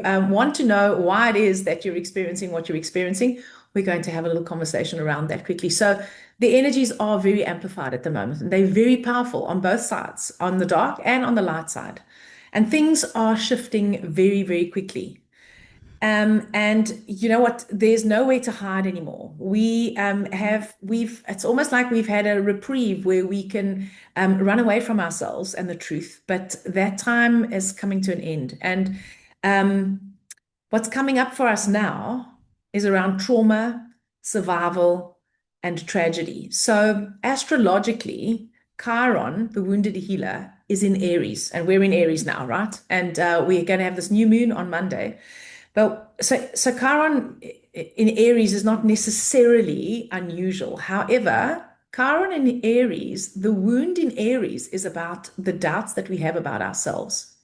want to know why it is that you're experiencing what you're experiencing, we're going to have a little conversation around that quickly. So the energies are very amplified at the moment, and they're very powerful on both sides, on the dark and on the light side. And things are shifting very, very quickly. And you know what? There's nowhere to hide anymore. It's almost like we've had a reprieve where we can run away from ourselves and the truth, but that time is coming to an end. And um, what's coming up for us now is around trauma, survival, and tragedy. So astrologically, Chiron, the wounded healer, is in Aries, and we're in Aries now, right? And we're going to have this new moon on Monday. But so Chiron in Aries is not necessarily unusual. However, Chiron in Aries, the wound in Aries is about the doubts that we have about ourselves.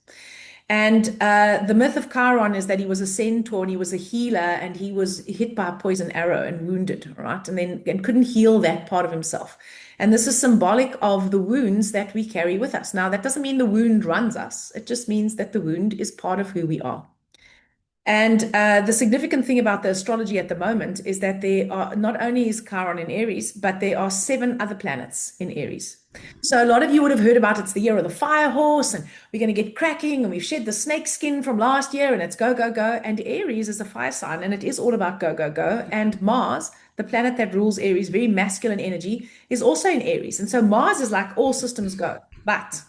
And the myth of Chiron is that he was a centaur and he was a healer and he was hit by a poison arrow and wounded, right? And couldn't heal that part of himself. And this is symbolic of the wounds that we carry with us. Now, that doesn't mean the wound runs us. It just means that the wound is part of who we are. And the significant thing about the astrology at the moment is that there are not only is Chiron in Aries, but there are 7 other planets in Aries. So a lot of you would have heard about it's the year of the fire horse, and we're going to get cracking, and we've shed the snake skin from last year, and it's go, go, go. And Aries is a fire sign, and it is all about go, go, go. And Mars, the planet that rules Aries, very masculine energy, is also in Aries. And so Mars is like all systems go. But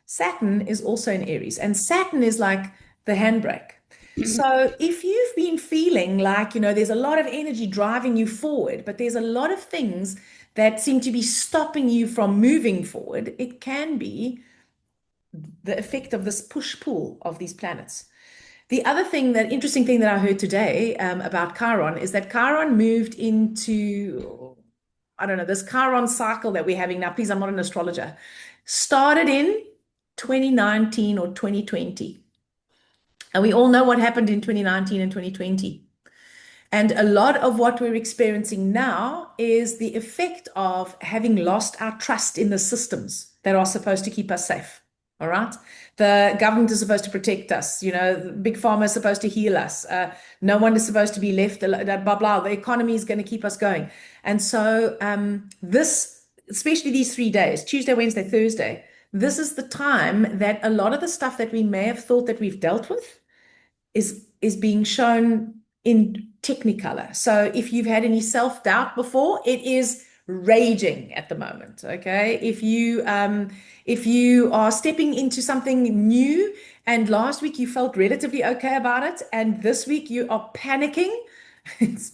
Saturn is also in Aries, and Saturn is like the handbrake. So if you've been feeling like, there's a lot of energy driving you forward, but there's a lot of things that seem to be stopping you from moving forward, it can be the effect of this push-pull of these planets. The other thing, that interesting thing that I heard today about Chiron is that Chiron moved into, I don't know, this Chiron cycle that we're having now. Please, I'm not an astrologer. Started in 2019 or 2020. And we all know what happened in 2019 and 2020. And a lot of what we're experiencing now is the effect of having lost our trust in the systems that are supposed to keep us safe. All right. The government is supposed to protect us. Big pharma is supposed to heal us. No one is supposed to be left, blah, blah. The economy is going to keep us going. And so especially these 3 days, Tuesday, Wednesday, Thursday, this is the time that a lot of the stuff that we may have thought that we've dealt with is being shown in technicolor. So if you've had any self-doubt before, it is raging at the moment. Okay. If you are stepping into something new and last week you felt relatively okay about it, and this week you are panicking, it's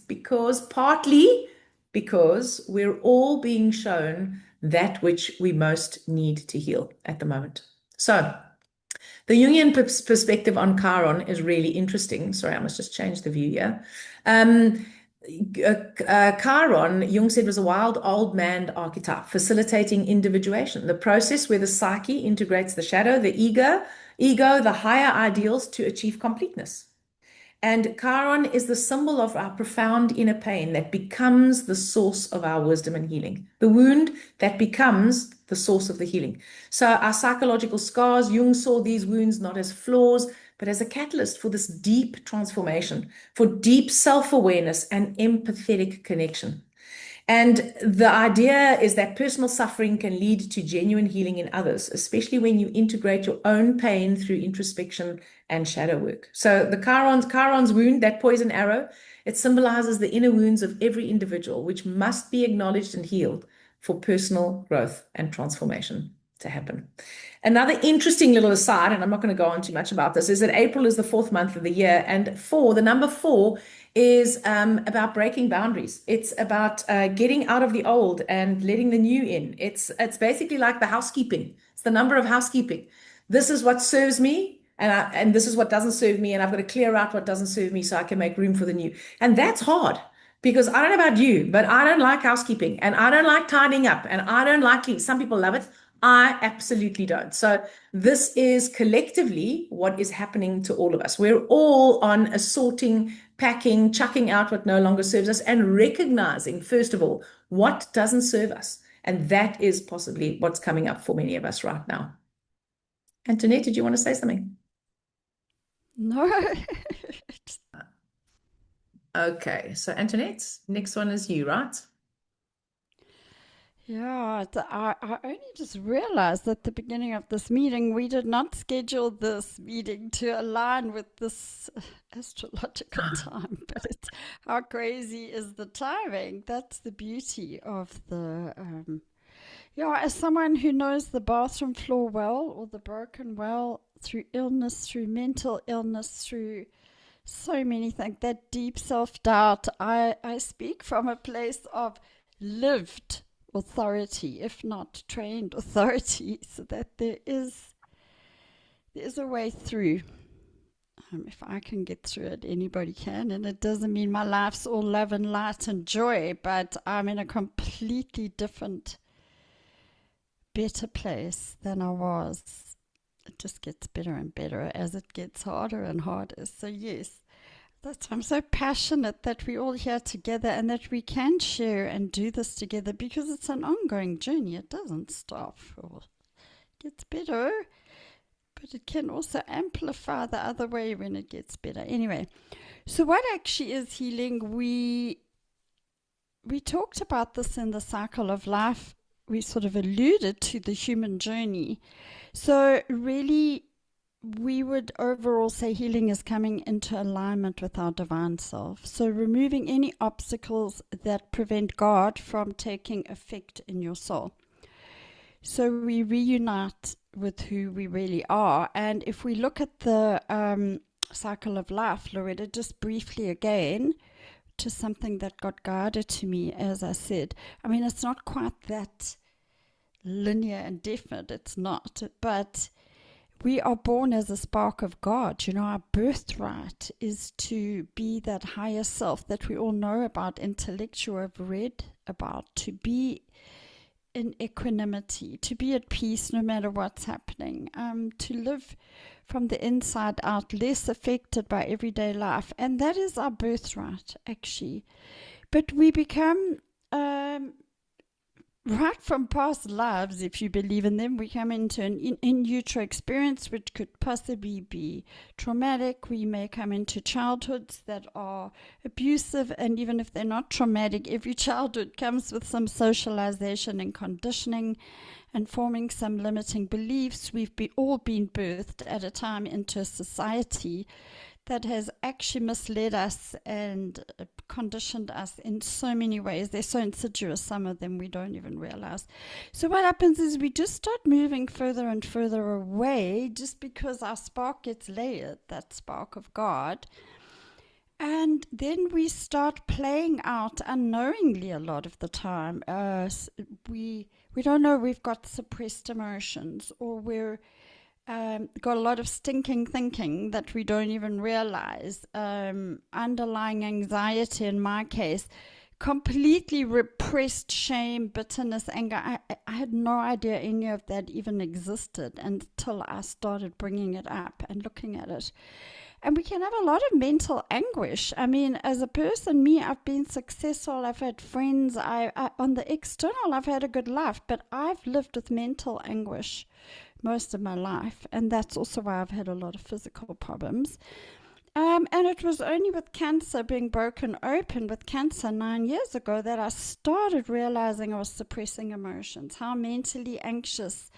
partly because we're all being shown that which we most need to heal at the moment. So the Jungian perspective on Chiron is really interesting. Sorry, I must just change the view here. Chiron, Jung said, was a wild old man archetype, facilitating individuation, the process where the psyche integrates the shadow, the ego, the higher ideals to achieve completeness. And Chiron is the symbol of our profound inner pain that becomes the source of our wisdom and healing. The wound that becomes the source of the healing. So our psychological scars, Jung saw these wounds not as flaws, but as a catalyst for this deep transformation, for deep self-awareness and empathetic connection. And the idea is that personal suffering can lead to genuine healing in others, especially when you integrate your own pain through introspection and shadow work. So the Chiron's wound, that poison arrow, it symbolizes the inner wounds of every individual, which must be acknowledged and healed for personal growth and transformation to happen. Another interesting little aside, and I'm not going to go on too much about this, is that April is the 4th month of the year, and the number 4 is about breaking boundaries. It's about getting out of the old and letting the new in. It's basically like the housekeeping. It's the number of housekeeping. This is what serves me, and this is what doesn't serve me, and I've got to clear out what doesn't serve me so I can make room for the new. And that's hard. Because I don't know about you, but I don't like housekeeping, and I don't like tidying up, and I don't like cleaning. Some people love it. I absolutely don't. So this is collectively what is happening to all of us. We're all on a sorting, packing, chucking out what no longer serves us, and recognizing, first of all, what doesn't serve us. And that is possibly what's coming up for many of us right now. Antoinette, did you want to say something? No. Okay, so Antoinette, next one is you, right? Yeah, I only just realized at the beginning of this meeting we did not schedule this meeting to align with this astrological time, but it's how crazy is the timing? That's the beauty of the yeah, as someone who knows the bathroom floor well or the broken well through illness, through mental illness, through so many things, that deep self doubt, I speak from a place of lived authority, if not trained authority, so that there's a way through. If I can get through it, anybody can. And it doesn't mean my life's all love and light and joy, but I'm in a completely different, better place than I was. It just gets better and better as it gets harder and harder. So, yes, I'm so passionate that we're all here together and that we can share and do this together because it's an ongoing journey. It doesn't stop. It gets better, but it can also amplify the other way when it gets better. Anyway, so what actually is healing? We talked about this in the cycle of life. We sort of alluded to the human journey. So really, we would overall say healing is coming into alignment with our divine self. So, removing any obstacles that prevent God from taking effect in your soul. So, we reunite with who we really are. And if we look at the cycle of life, Loretta, just briefly again, to something that got guided to me, as I said. I mean, it's not quite that linear and definite, it's not, but we are born as a spark of God. You know, our birthright is to be that higher self that we all know about, intellectual, have read about, to be in equanimity, to be at peace no matter what's happening, to live from the inside out, less affected by everyday life. And that is our birthright, actually. But we become right from past lives, if you believe in them, we come into an in utero experience which could possibly be traumatic. We may come into childhoods that are abusive, and even if they're not traumatic, every childhood comes with some socialization and conditioning and forming some limiting beliefs. We've all been birthed at a time into a society that has actually misled us and conditioned us in so many ways. They're so insidious, some of them we don't even realize. So what happens is we just start moving further and further away just because our spark gets layered, that spark of God. And then we start playing out unknowingly a lot of the time. We don't know we've got suppressed emotions, or we're got a lot of stinking thinking that we don't even realize. Underlying anxiety, in my case, completely repressed shame, bitterness, anger. I had no idea any of that even existed until I started bringing it up and looking at it. And we can have a lot of mental anguish. I mean, as a person, I've been successful. I've had friends. I on the external, I've had a good life, but I've lived with mental anguish most of my life, and that's also why I've had a lot of physical problems. And it was only with cancer being broken open with cancer 9 years ago that I started realizing I was suppressing emotions, how mentally anxious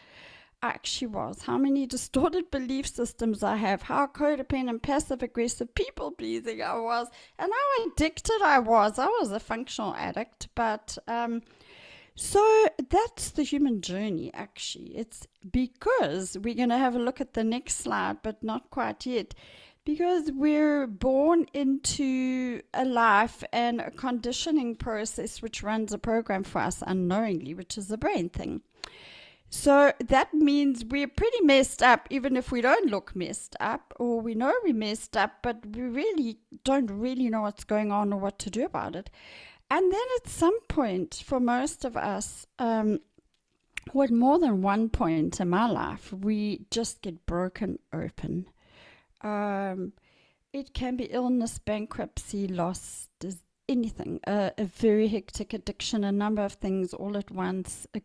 I actually was, how many distorted belief systems I have, how codependent, passive aggressive, people pleasing I was, and how addicted I was. I was a functional addict, but so that's the human journey, actually. It's because we're going to have a look at the next slide, but not quite yet. Because we're born into a life and a conditioning process which runs a program for us unknowingly, which is a brain thing. So that means we're pretty messed up, even if we don't look messed up, or we know we're messed up, but we really don't really know what's going on or what to do about it. And then at some point, for most of us, or at more than one point in my life, we just get broken open. It can be illness, bankruptcy, loss, anything, a very hectic addiction, a number of things all at once, a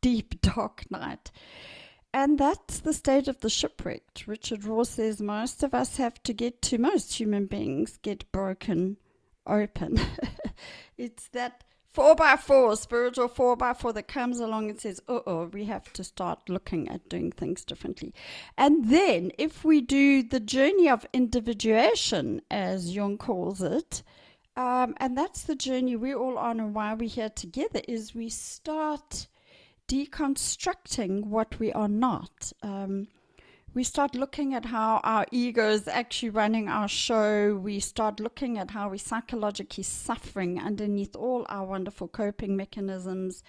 deep, dark night. And that's the state of the shipwrecked. Richard Rohr says most of us have to get to, most human beings get broken open. It's that 4x4, spiritual 4x4 that comes along and says, we have to start looking at doing things differently. And then if we do the journey of individuation, as Jung calls it, and that's the journey we're all on, and why we're here together, is we start deconstructing what we are not. We start looking at how our ego is actually running our show. We start looking at how we're psychologically suffering underneath all our wonderful coping mechanisms.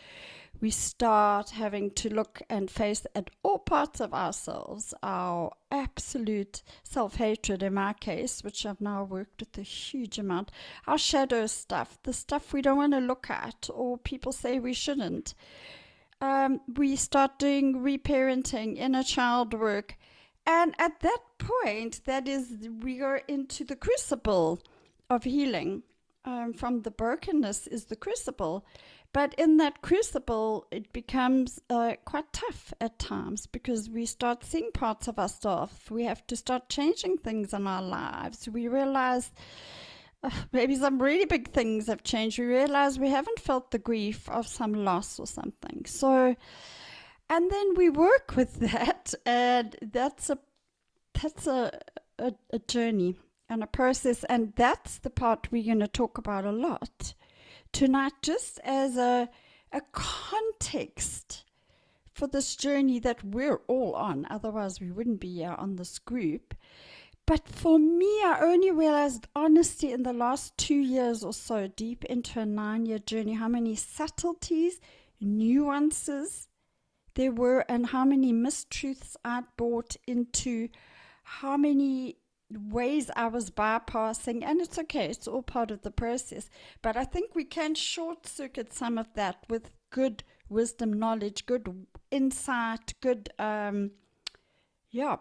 We start having to look and face at all parts of ourselves, our absolute self-hatred in my case, which I've now worked with a huge amount, our shadow stuff, the stuff we don't want to look at or people say we shouldn't. We start doing reparenting, inner child work. And at that point, that is, we go into the crucible of healing. From the brokenness is the crucible. But in that crucible, it becomes quite tough at times because we start seeing parts of ourselves. We have to start changing things in our lives. We realize maybe some really big things have changed. We realize we haven't felt the grief of some loss or something. So, and then we work with that, and that's a journey and a process, and that's the part we're going to talk about a lot tonight, just as a context for this journey that we're all on. Otherwise, we wouldn't be here on this group. But for me, I only realized, honestly, in the last 2 years or so, deep into a 9-year journey, how many subtleties, nuances there were, and how many mistruths I'd bought into, how many ways I was bypassing. And it's okay, it's all part of the process. But I think we can short circuit some of that with good wisdom, knowledge, good insight, good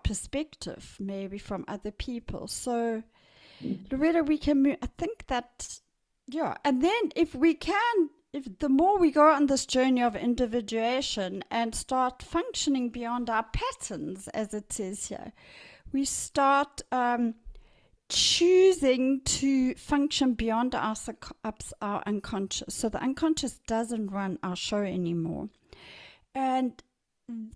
perspective maybe from other people. So Loretta, we can move, I think that, and then if the more we go on this journey of individuation and start functioning beyond our patterns, as it says here, we start choosing to function beyond our unconscious. So the unconscious doesn't run our show anymore. And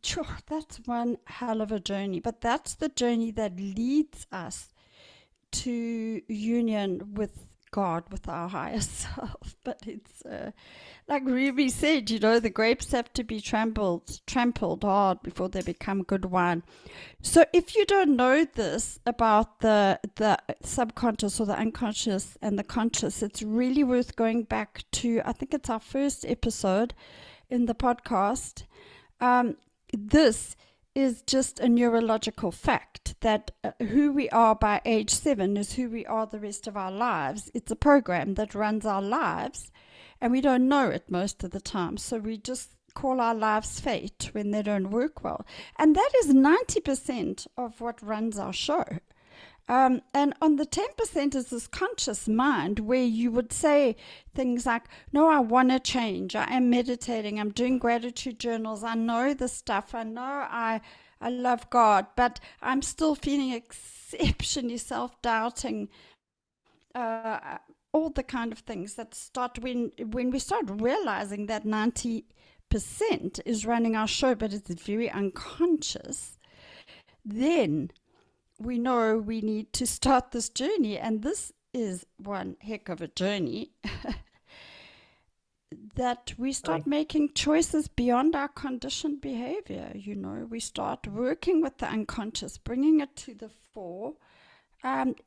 sure, that's one hell of a journey, but that's the journey that leads us to union with God, with our higher self. But it's like Ruby said, the grapes have to be trampled hard before they become good wine. So if you don't know this about the subconscious or the unconscious and the conscious, it's really worth going back to, I think it's our first episode in the podcast. This is just a neurological fact that who we are by age 7 is who we are the rest of our lives. It's a program that runs our lives, and we don't know it most of the time. So we just call our lives fate when they don't work well. And that is 90% of what runs our show. And on the 10% is this conscious mind where you would say things like, no, I want to change. I am meditating. I'm doing gratitude journals. I know the stuff. I know I love God, but I'm still feeling exceptionally self-doubting. All the kind of things that start when we start realizing that 90% is running our show, but it's very unconscious, then we know we need to start this journey. And this is one heck of a journey that we start making choices beyond our conditioned behavior. We start working with the unconscious, bringing it to the fore,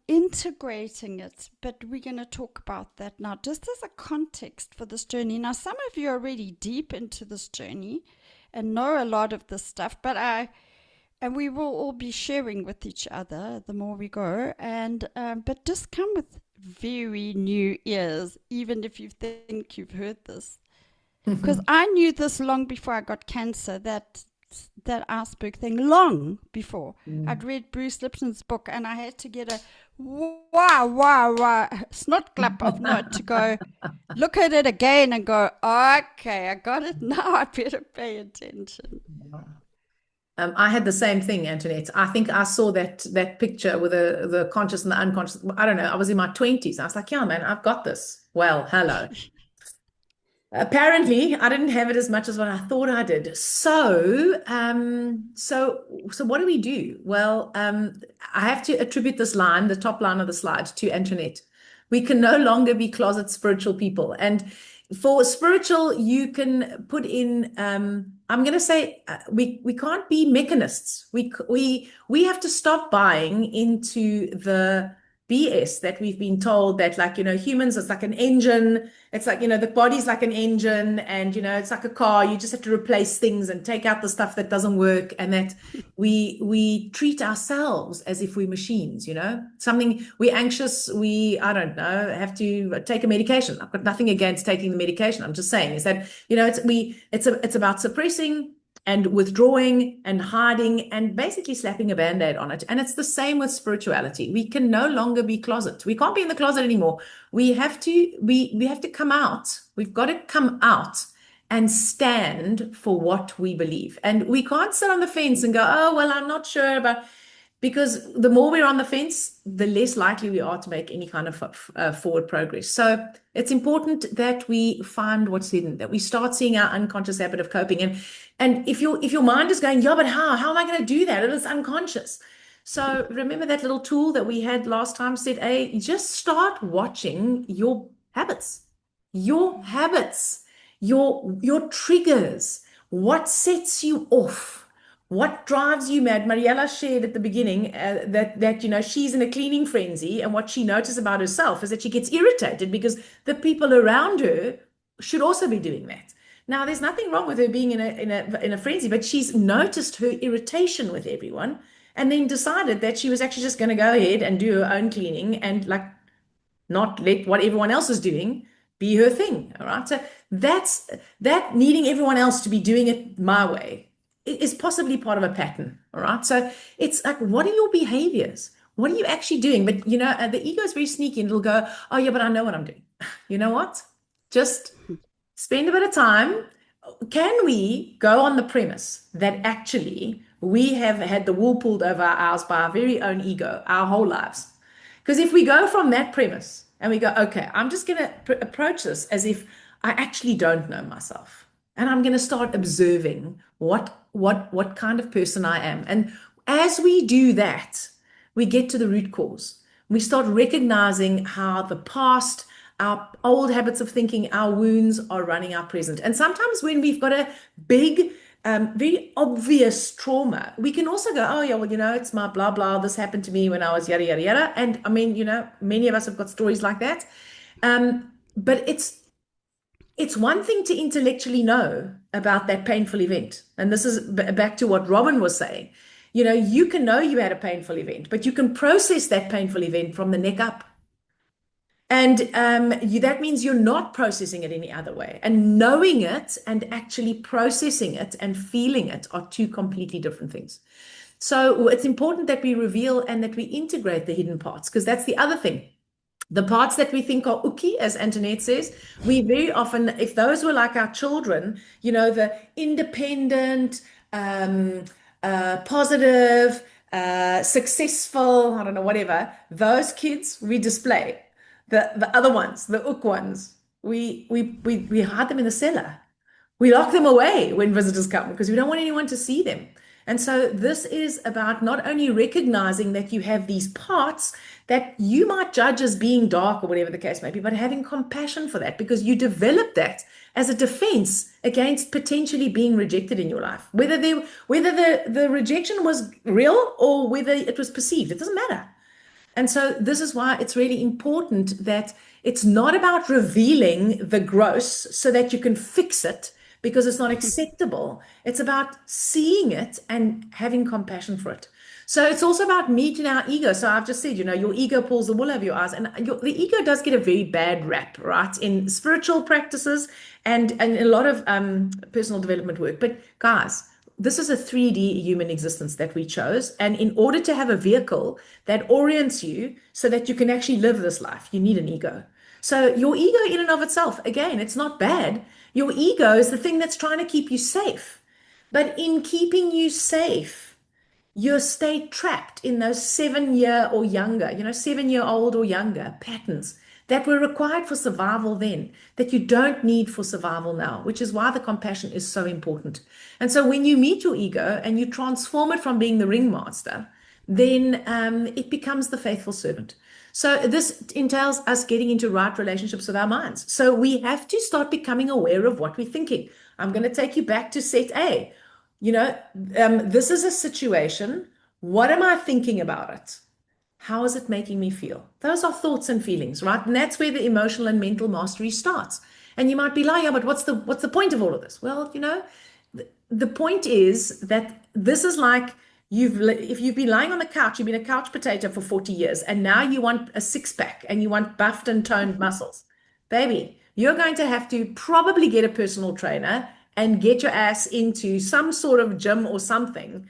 integrating it. But we're going to talk about that now, just as a context for this journey. Now, some of you are already deep into this journey and know a lot of this stuff, and we will all be sharing with each other the more we go. And but just come with very new ears, even if you think you've heard this. Because I knew this long before I got cancer, that iceberg thing, long before. I'd read Bruce Lipton's book, and I had to get a wow snot clap of note to go look at it again and go, okay, I got it now. I better pay attention. I had the same thing, Antoinette. I think I saw that picture with the conscious and the unconscious. I don't know. I was in my 20s. I was like, yeah, man, I've got this. Well, hello. Apparently, I didn't have it as much as what I thought I did. So what do we do? Well, I have to attribute this line, the top line of the slide, to Antoinette. We can no longer be closet spiritual people. And for spiritual, you can put in, I'm going to say, we can't be mechanists. We have to stop buying into the BS that we've been told that, like, humans, it's like an engine. It's like, the body's like an engine, and, it's like a car. You just have to replace things and take out the stuff that doesn't work. And that we treat ourselves as if we're machines, something we're anxious. I don't know, have to take a medication. I've got nothing against taking the medication. I'm just saying is that, it's about suppressing and withdrawing and hiding and basically slapping a band-aid on it. And it's the same with spirituality. We can no longer be closet. We can't be in the closet anymore. We have to come out. We've got to come out and stand for what we believe. And we can't sit on the fence and go, oh, well, I'm not sure about, because the more we're on the fence, the less likely we are to make any kind of forward progress. So it's important that we find what's hidden, that we start seeing our unconscious habit of coping. And if your mind is going, yeah, but how am I going to do that? It is unconscious. So remember that little tool that we had last time said, hey, just start watching your habits, your triggers, what sets you off. What drives you mad? Mariella shared at the beginning that she's in a cleaning frenzy, and what she noticed about herself is that she gets irritated because the people around her should also be doing that. Now, there's nothing wrong with her being in a frenzy, but she's noticed her irritation with everyone, and then decided that she was actually just going to go ahead and do her own cleaning and, like, not let what everyone else is doing be her thing. All right. So that needing everyone else to be doing it my way is possibly part of a pattern. All right. So it's like, what are your behaviors? What are you actually doing? But, the ego is very sneaky, and it'll go, oh, yeah, but I know what I'm doing. You know what? Just spend a bit of time. Can we go on the premise that actually we have had the wool pulled over our eyes by our very own ego our whole lives? Because if we go from that premise and we go, okay, I'm just going to approach this as if I actually don't know myself, and I'm going to start observing what kind of person I am. And as we do that, we get to the root cause. We start recognizing how the past, our old habits of thinking, our wounds are running our present. And sometimes when we've got a big, very obvious trauma, we can also go, oh, yeah, well, it's my blah, blah. This happened to me when I was yada, yada, yada. And I mean, many of us have got stories like that. But it's one thing to intellectually know about that painful event. And this is back to what Robin was saying. You can know you had a painful event, but you can process that painful event from the neck up. And that means you're not processing it any other way. And knowing it and actually processing it and feeling it are two completely different things. So it's important that we reveal and that we integrate the hidden parts, because that's the other thing. The parts that we think are ookie, as Antoinette says, we very often, if those were like our children, the independent, positive, successful, I don't know, whatever, those kids we display. The other ones, the ook ones, we hide them in the cellar. We lock them away when visitors come because we don't want anyone to see them. And so this is about not only recognizing that you have these parts that you might judge as being dark or whatever the case may be, but having compassion for that, because you develop that as a defense against potentially being rejected in your life. Whether the rejection was real or whether it was perceived, it doesn't matter. And so this is why it's really important that it's not about revealing the gross so that you can fix it because it's not acceptable. It's about seeing it and having compassion for it. So it's also about meeting our ego. So I've just said, your ego pulls the wool over your eyes, and the ego does get a very bad rap, right? In spiritual practices and a lot of personal development work. But guys, this is a 3D human existence that we chose. And in order to have a vehicle that orients you so that you can actually live this life, you need an ego. So your ego in and of itself, again, it's not bad. Your ego is the thing that's trying to keep you safe. But in keeping you safe, you stay trapped in those 7 year or younger, 7 year old or younger patterns that were required for survival then, that you don't need for survival now, which is why the compassion is so important. And so when you meet your ego and you transform it from being the ringmaster, then it becomes the faithful servant. So this entails us getting into right relationships with our minds. So we have to start becoming aware of what we're thinking. I'm going to take you back to set A. You know, this is a situation. What am I thinking about it? How is it making me feel? Those are thoughts and feelings, right? And that's where the emotional and mental mastery starts. And you might be like, yeah, but what's the point of all of this? Well, the point is that this is like if you've been lying on the couch, you've been a couch potato for 40 years, and now you want a six pack and you want buffed and toned muscles. Baby, you're going to have to probably get a personal trainer and get your ass into some sort of gym or something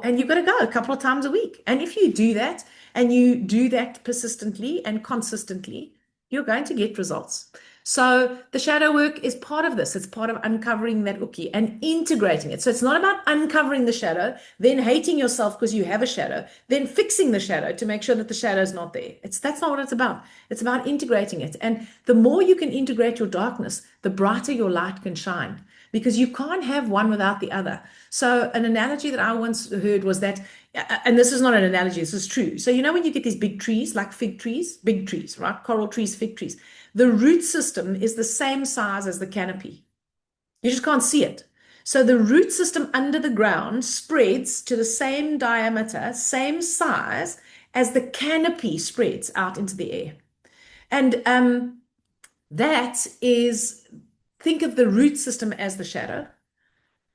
and you've got to go a couple of times a week. And if you do that and you do that persistently and consistently, you're going to get results. So the shadow work is part of this. It's part of uncovering that uki and integrating it. So it's not about uncovering the shadow, then hating yourself because you have a shadow, then fixing the shadow to make sure that the shadow is not there. That's not what it's about. It's about integrating it. And the more you can integrate your darkness, the brighter your light can shine, because you can't have one without the other. So an analogy that I once heard was that, and this is not an analogy, this is true. So when you get these big trees, like fig trees, big trees, right? Coral trees, fig trees. The root system is the same size as the canopy. You just can't see it. So the root system under the ground spreads to the same diameter, same size as the canopy spreads out into the air. And that is, think of the root system as the shadow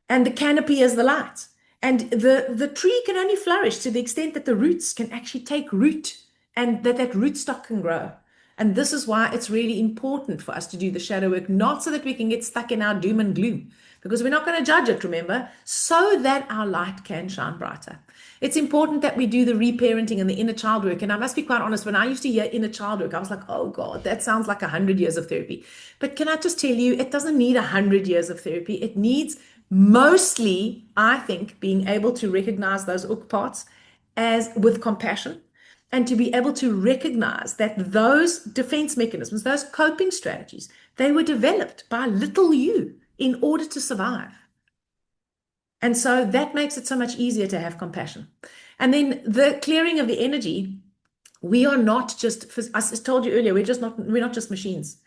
and the canopy as the light. And the tree can only flourish to the extent that the roots can actually take root and that rootstock can grow. And this is why it's really important for us to do the shadow work, not so that we can get stuck in our doom and gloom, because we're not going to judge it, remember, so that our light can shine brighter. It's important that we do the reparenting and the inner child work. And I must be quite honest, when I used to hear inner child work, I was like, oh God, that sounds like 100 years of therapy. But can I just tell you, it doesn't need 100 years of therapy. It needs mostly, I think, being able to recognize those ook parts as with compassion, and to be able to recognize that those defense mechanisms, those coping strategies, they were developed by little you in order to survive. And so that makes it so much easier to have compassion. And then the clearing of the energy, we are not just, as I told you earlier, we're not just machines.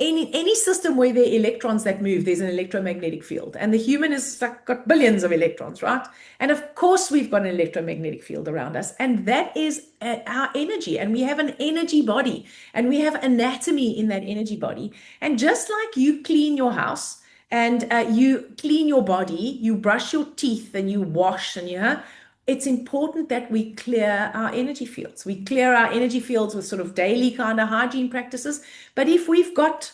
Any system where there are electrons that move, there's an electromagnetic field. And the human has got billions of electrons, right? And of course, we've got an electromagnetic field around us. And that is our energy. And we have an energy body. And we have anatomy in that energy body. And just like you clean your house and you clean your body, you brush your teeth and you wash and it's important that we clear our energy fields. We clear our energy fields with sort of daily kind of hygiene practices. But if we've got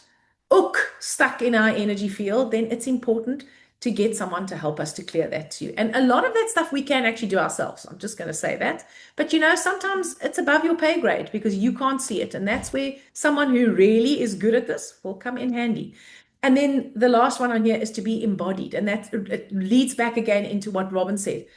ook stuck in our energy field, then it's important to get someone to help us to clear that too. And a lot of that stuff we can actually do ourselves. I'm just going to say that. But sometimes it's above your pay grade because you can't see it. And that's where someone who really is good at this will come in handy. And then the last one on here is to be embodied. And that it leads back again into what Robin said.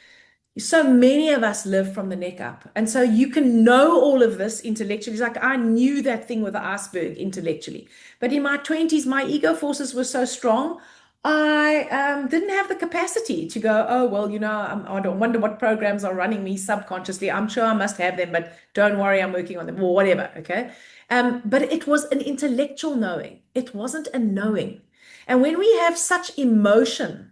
So many of us live from the neck up. And so you can know all of this intellectually. It's like I knew that thing with the iceberg intellectually. But in my 20s, my ego forces were so strong, I didn't have the capacity to go, oh, well, I don't wonder what programs are running me subconsciously. I'm sure I must have them, but don't worry, I'm working on them or whatever. Okay. But it was an intellectual knowing. It wasn't a knowing. And when we have such emotion,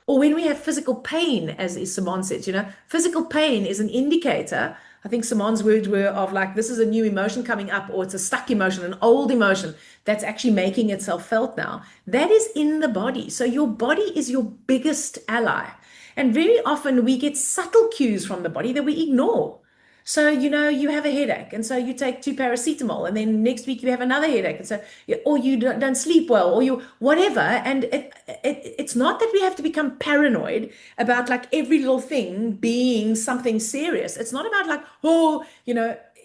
or when we have physical pain, as Simone said, physical pain is an indicator. I think Simone's words were of like, this is a new emotion coming up, or it's a stuck emotion, an old emotion that's actually making itself felt now. That is in the body. So your body is your biggest ally. And very often we get subtle cues from the body that we ignore. So, you have a headache, and so you take 2 paracetamol, and then next week you have another headache, and so, or you don't sleep well, or you whatever. And it's not that we have to become paranoid about like every little thing being something serious. It's not about like, oh,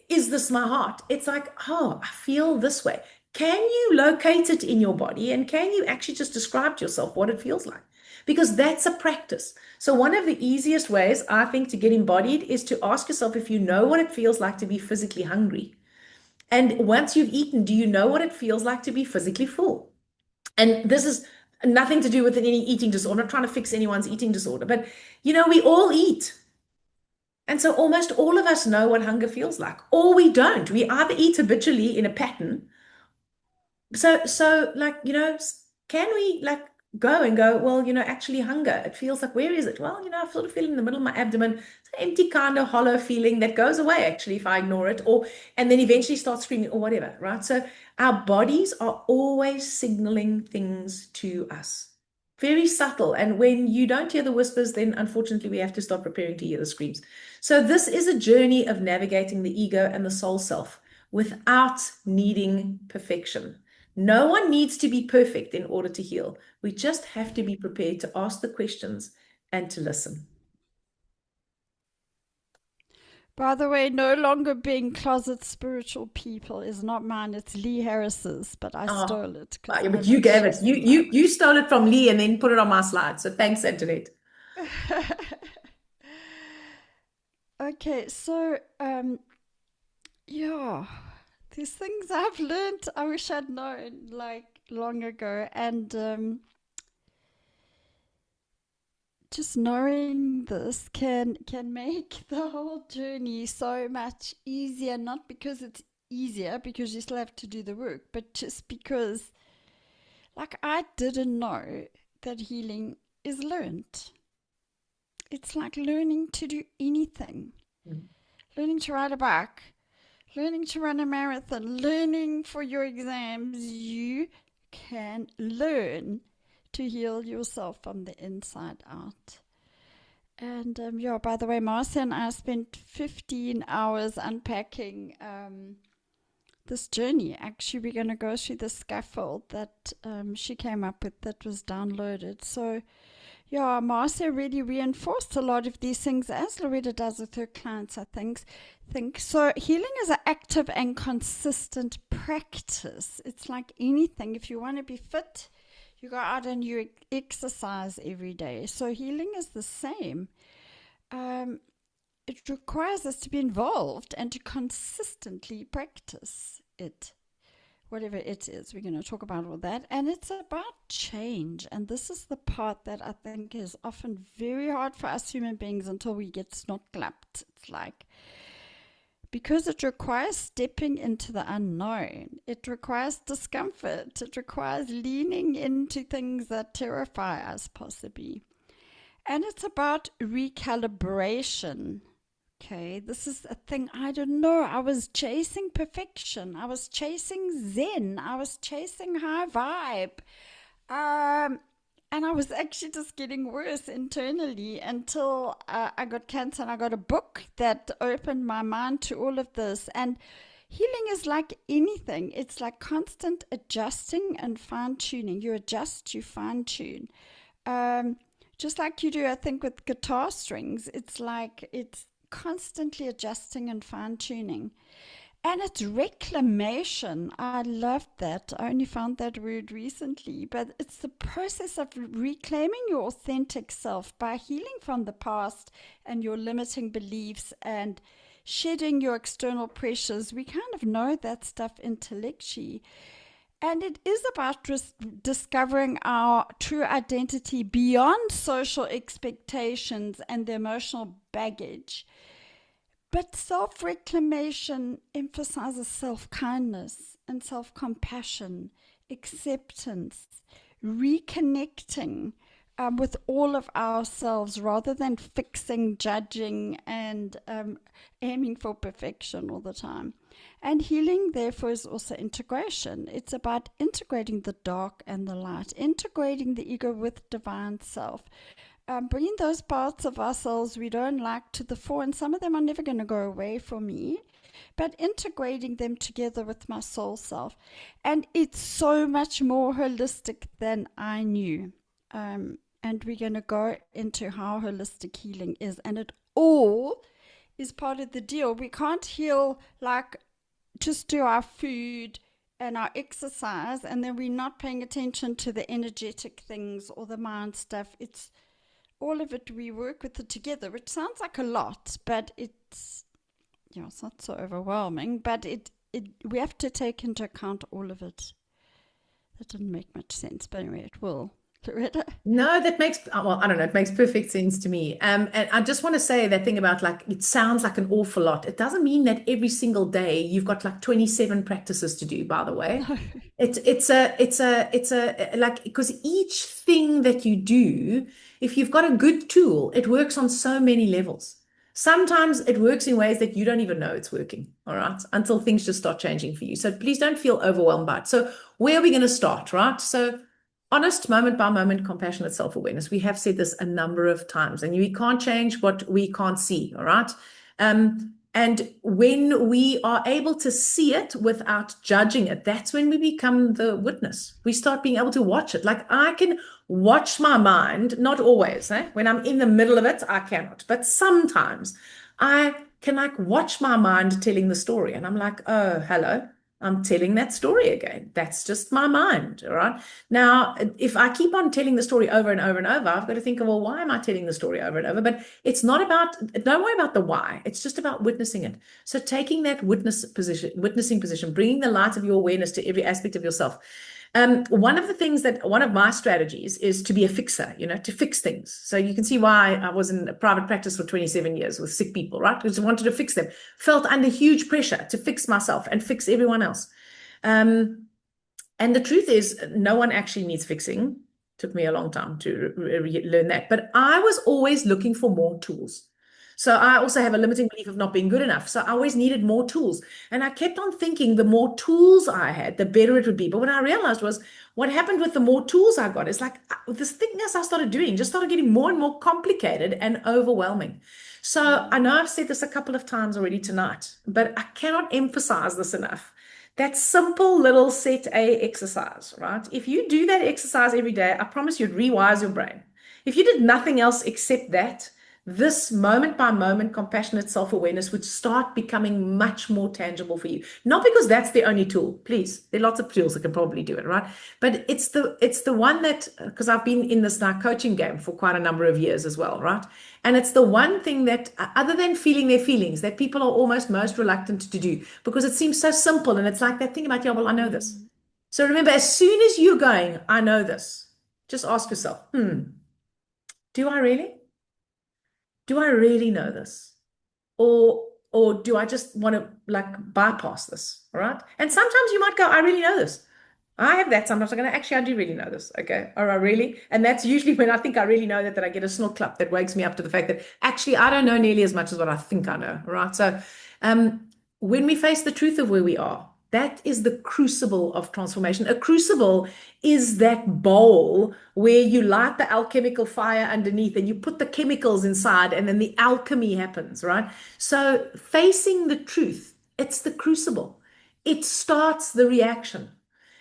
is this my heart? It's like, oh, I feel this way. Can you locate it in your body? And can you actually just describe to yourself what it feels like? Because that's a practice. So, one of the easiest ways I think to get embodied is to ask yourself if you know what it feels like to be physically hungry. And once you've eaten, do you know what it feels like to be physically full? And this is nothing to do with any eating disorder. I'm not trying to fix anyone's eating disorder, but we all eat. And so almost all of us know what hunger feels like, or we don't. We either eat habitually in a pattern. So like, can we like go and go, well, actually hunger, it feels like, where is it? Well, I sort of feel in the middle of my abdomen, it's an empty kind of hollow feeling that goes away actually if I ignore it, and then eventually start screaming or whatever, right? So our bodies are always signaling things to us. Very subtle. And when you don't hear the whispers, then unfortunately we have to start preparing to hear the screams. So this is a journey of navigating the ego and the soul self without needing perfection. No one needs to be perfect in order to heal. We just have to be prepared to ask the questions and to listen. By the way, no longer being closet spiritual people is not mine. It's Lee Harris's, but I Oh, stole it because I but you know gave it. she's You in you love. you stole it from Lee and then put it on my slide. So thanks, Antoinette. Okay, so yeah, these things I've learned, I wish I'd known like long ago, and just knowing this can make the whole journey so much easier. Not because it's easier, because you still have to do the work, but just because, like, I didn't know that healing is learned. It's like learning to do anything, Mm. learning to ride a bike, learning to run a marathon, learning for your exams. You can learn to heal yourself from the inside out. And yeah, by the way, Marcia and I spent 15 hours unpacking this journey. Actually, we're going to go through the scaffold that she came up with that was downloaded. So yeah, Marcia really reinforced a lot of these things, as Loretta does with her clients, I think. So healing is an active and consistent practice. It's like anything. If you want to be fit, you go out and you exercise every day. So healing is the same. It requires us to be involved and to consistently practice it, whatever it is. We're going to talk about all that. And it's about change. And this is the part that I think is often very hard for us human beings until we get snot clapped. It's like, because it requires stepping into the unknown, it requires discomfort, it requires leaning into things that terrify us, possibly. And it's about recalibration. Okay, this is a thing I don't know. I was chasing perfection. I was chasing Zen. I was chasing high vibe. And I was actually just getting worse internally until I got cancer and I got a book that opened my mind to all of this. And healing is like anything, it's like constant adjusting and fine tuning. You adjust, you fine tune. Just like you do, I think, with guitar strings, it's like it's constantly adjusting and fine tuning. And it's reclamation. I loved that. I only found that word recently, but it's the process of reclaiming your authentic self by healing from the past and your limiting beliefs and shedding your external pressures. We kind of know that stuff intellectually. And it is about discovering our true identity beyond social expectations and the emotional baggage. But self reclamation emphasizes self kindness and self compassion, acceptance, reconnecting with all of ourselves rather than fixing, judging, and aiming for perfection all the time. And healing, therefore, is also integration. It's about integrating the dark and the light, integrating the ego with divine self, bringing those parts of ourselves we don't like to the fore, and some of them are never going to go away from me, but integrating them together with my soul self. And it's so much more holistic than I knew. And we're going to go into how holistic healing is, and it all is part of the deal. We can't heal like just do our food and our exercise, and then we're not paying attention to the energetic things or the mind stuff. It's all of it, we work with it together, which sounds like a lot, but it's, it's not so overwhelming, but we have to take into account all of it. That didn't make much sense, but anyway, it will. Loretta? No, that makes, well, I don't know, it makes perfect sense to me. And I just want to say that thing about like, it sounds like an awful lot. It doesn't mean that every single day you've got like 27 practices to do, by the way. No. It's like, because each thing that you do, if you've got a good tool, it works on so many levels. Sometimes it works in ways that you don't even know it's working, all right, until things just start changing for you. So please don't feel overwhelmed by it. So where are we going to start, right? So honest moment by moment, compassionate self-awareness. We have said this a number of times, and we can't change what we can't see, all right? And when we are able to see it without judging it, that's when we become the witness. We start being able to watch it. Like I can watch my mind, not always, eh? When I'm in the middle of it, I cannot. But sometimes I can like watch my mind telling the story. And I'm like, oh, hello. I'm telling that story again. That's just my mind, all right? Now, if I keep on telling the story over and over and over, I've got to think of, well, why am I telling the story over and over? But it's not about, don't worry about the why. It's just about witnessing it. So taking that witnessing position, bringing the light of your awareness to every aspect of yourself. One of my strategies is to be a fixer, to fix things. So you can see why I was in private practice for 27 years with sick people, right? Because I wanted to fix them, felt under huge pressure to fix myself and fix everyone else. And the truth is, no one actually needs fixing. Took me a long time to learn that, but I was always looking for more tools. So I also have a limiting belief of not being good enough. So I always needed more tools. And I kept on thinking the more tools I had, the better it would be. But what I realized was what happened with the more tools I got is like this thing as I started doing just started getting more and more complicated and overwhelming. So I know I've said this a couple of times already tonight, but I cannot emphasize this enough. That simple little set A exercise, right? If you do that exercise every day, I promise you'd rewire your brain. If you did nothing else except that, this moment by moment compassionate self-awareness would start becoming much more tangible for you. Not because that's the only tool, please. There are lots of tools that can probably do it, right? But it's the one that, because I've been in this now coaching game for quite a number of years as well, right? And it's the one thing that, other than feeling their feelings, that people are almost most reluctant to do because it seems so simple. And it's like that thing about, yeah, well, I know this. So remember, as soon as you're going, I know this, just ask yourself, do I really? Do I really know this? Or do I just want to like bypass this? All right. And sometimes you might go, I really know this. I have that sometimes. I'm going to actually, I do really know this. Okay. Or I really, and that's usually when I think I really know that I get a snort clap that wakes me up to the fact that actually I don't know nearly as much as what I think I know. Right. So when we face the truth of where we are, that is the crucible of transformation. A crucible is that bowl where you light the alchemical fire underneath and you put the chemicals inside and then the alchemy happens, right? So facing the truth, it's the crucible. It starts the reaction.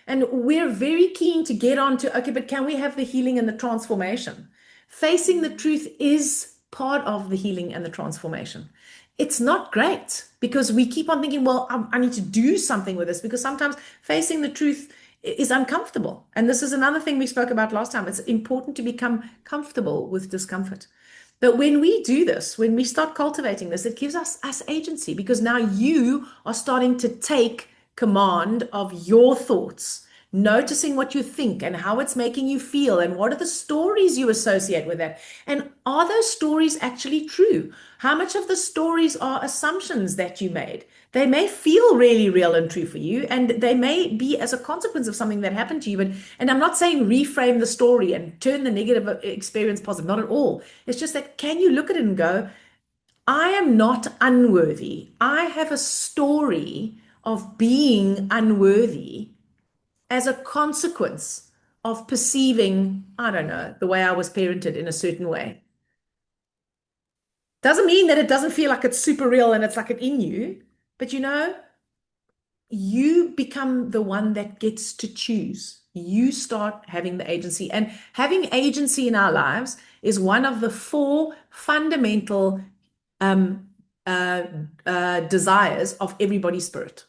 And we're very keen to get on to, okay, but can we have the healing and the transformation? Facing the truth is part of the healing and the transformation. It's not great because we keep on thinking, well, I need to do something with this because sometimes facing the truth is uncomfortable. And this is another thing we spoke about last time. It's important to become comfortable with discomfort. But when we do this, when we start cultivating this, it gives us agency because now you are starting to take command of your thoughts, noticing what you think and how it's making you feel and what are the stories you associate with that. And are those stories actually true? How much of the stories are assumptions that you made? They may feel really real and true for you, and they may be as a consequence of something that happened to you. And I'm not saying reframe the story and turn the negative experience positive, not at all. It's just that can you look at it and go, I am not unworthy. I have a story of being unworthy as a consequence of perceiving, I don't know, the way I was parented in a certain way. Doesn't mean that it doesn't feel like it's super real and it's like it in you, but you become the one that gets to choose. You start having the agency, and having agency in our lives is one of the four fundamental desires of everybody's spirit.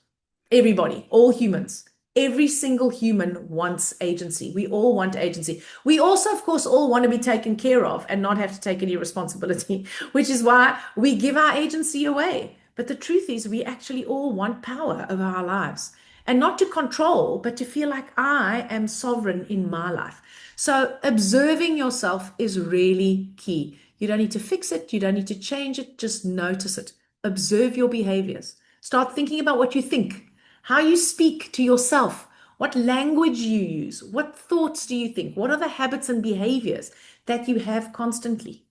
Everybody, all humans. Every single human wants agency. We all want agency. We also, of course, all want to be taken care of and not have to take any responsibility, which is why we give our agency away. But the truth is, we actually all want power over our lives, and not to control, but to feel like I am sovereign in my life. So observing yourself is really key. You don't need to fix it. You don't need to change it. Just notice it. Observe your behaviors. Start thinking about what you think, how you speak to yourself, what language you use, what thoughts do you think, what are the habits and behaviors that you have constantly.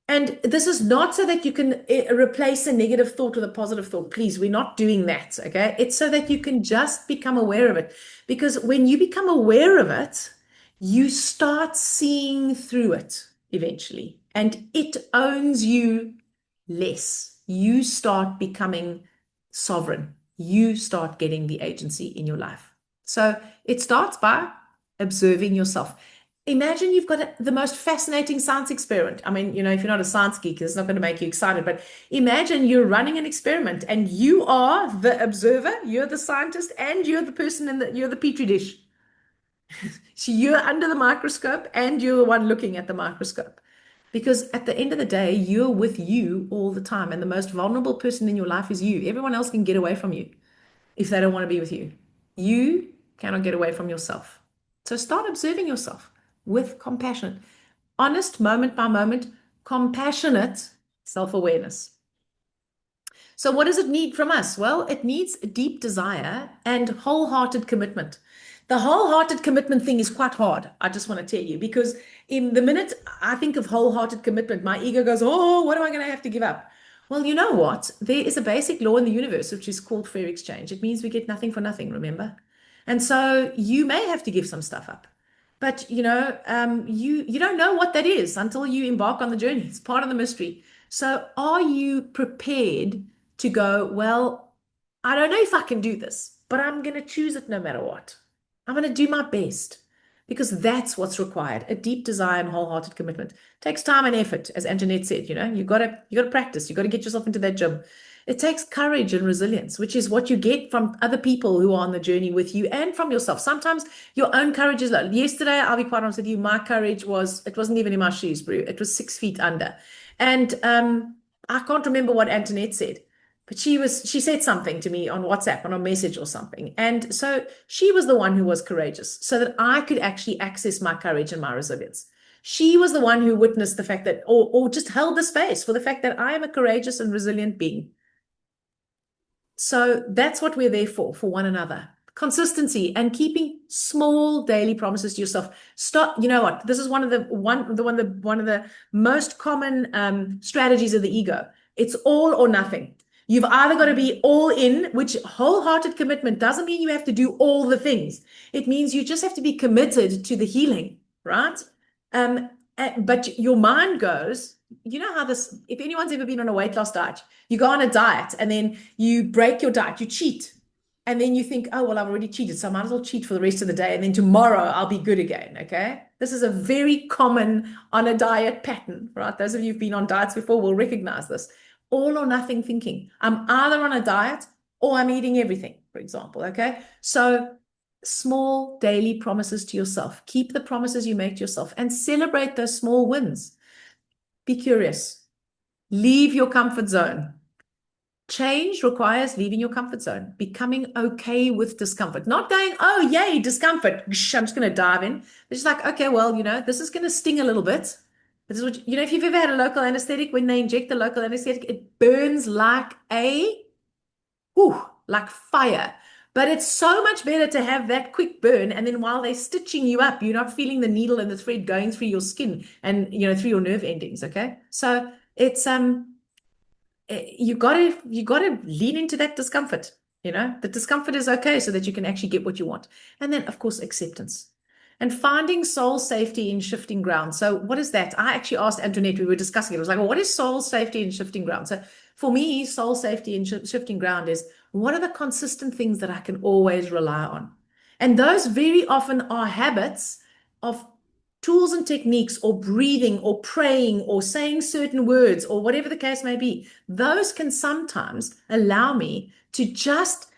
And this is not so that you can replace a negative thought with a positive thought. Please, we're not doing that, okay? It's so that you can just become aware of it. Because when you become aware of it, you start seeing through it eventually, and it owns you less. You start becoming sovereign. You start getting the agency in your life. So it starts by observing yourself. Imagine you've got the most fascinating science experiment. I mean, if you're not a science geek, it's not going to make you excited, but imagine you're running an experiment and you are the observer, you're the scientist, and you're the person you're the petri dish. So you're under the microscope and you're the one looking at the microscope. Because at the end of the day, you're with you all the time. And the most vulnerable person in your life is you. Everyone else can get away from you if they don't want to be with you. You cannot get away from yourself. So start observing yourself with compassion. Honest, moment by moment, compassionate self-awareness. So what does it need from us? Well, it needs a deep desire and wholehearted commitment. The wholehearted commitment thing is quite hard, I just want to tell you, because in the minute I think of wholehearted commitment, my ego goes, oh, what am I going to have to give up? Well, you know what? There is a basic law in the universe, which is called fair exchange. It means we get nothing for nothing, remember? And so you may have to give some stuff up. But you don't know what that is until you embark on the journey. It's part of the mystery. So are you prepared to go, well, I don't know if I can do this, but I'm going to choose it no matter what. I'm going to do my best, because that's what's required. A deep desire and wholehearted commitment. It takes time and effort, as Antoinette said, you got to practice. You got to get yourself into that gym. It takes courage and resilience, which is what you get from other people who are on the journey with you and from yourself. Sometimes your own courage is low. Yesterday, I'll be quite honest with you, my courage it wasn't even in my shoes, Brew. It was 6 feet under. And I can't remember what Antoinette said, but she said something to me on WhatsApp, on a message or something. And so she was the one who was courageous so that I could actually access my courage and my resilience. She was the one who witnessed the fact that, or just held the space for the fact that I am a courageous and resilient being. So that's what we're there for one another. Consistency and keeping small daily promises to yourself. Stop. You know what? This is one of the most common strategies of the ego. It's all or nothing. You've either got to be all in, which wholehearted commitment doesn't mean you have to do all the things. It means you just have to be committed to the healing, right? But your mind goes, you know how this, if anyone's ever been on a weight loss diet, you go on a diet and then you break your diet, you cheat. And then you think, oh, well, I've already cheated, so I might as well cheat for the rest of the day. And then tomorrow I'll be good again, okay? This is a very common on a diet pattern, right? Those of you who've been on diets before will recognize this. All or nothing thinking. I'm either on a diet or I'm eating everything, for example, okay? So small daily promises to yourself. Keep the promises you make to yourself and celebrate those small wins. Be curious. Leave your comfort zone. Change requires leaving your comfort zone, becoming okay with discomfort, not going, oh, yay, discomfort. I'm just going to dive in. It's just like, okay, well, this is going to sting a little bit. This is what, if you've ever had a local anesthetic, when they inject the local anesthetic, it burns like like fire. But it's so much better to have that quick burn, and then while they're stitching you up, you're not feeling the needle and the thread going through your skin and through your nerve endings. Okay, so it's you gotta lean into that discomfort. The discomfort is okay, so that you can actually get what you want. And then, of course, acceptance and finding soul safety in shifting ground. So what is that? I actually asked Antoinette, we were discussing it. I was like, well, what is soul safety in shifting ground? So for me, soul safety in shifting ground is, what are the consistent things that I can always rely on? And those very often are habits of tools and techniques, or breathing, or praying, or saying certain words, or whatever the case may be. Those can sometimes allow me to just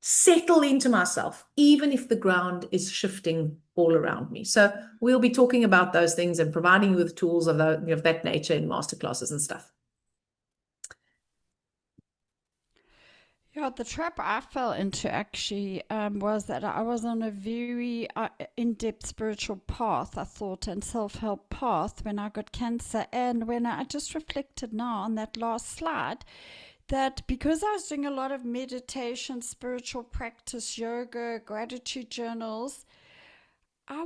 settle into myself, even if the ground is shifting all around me. So we'll be talking about those things and providing you with tools of that nature in masterclasses and stuff. Yeah, the trap I fell into actually was that I was on a very in-depth spiritual path, I thought, and self-help path when I got cancer. And when I just reflected now on that last slide, that because I was doing a lot of meditation, spiritual practice, yoga, gratitude journals, I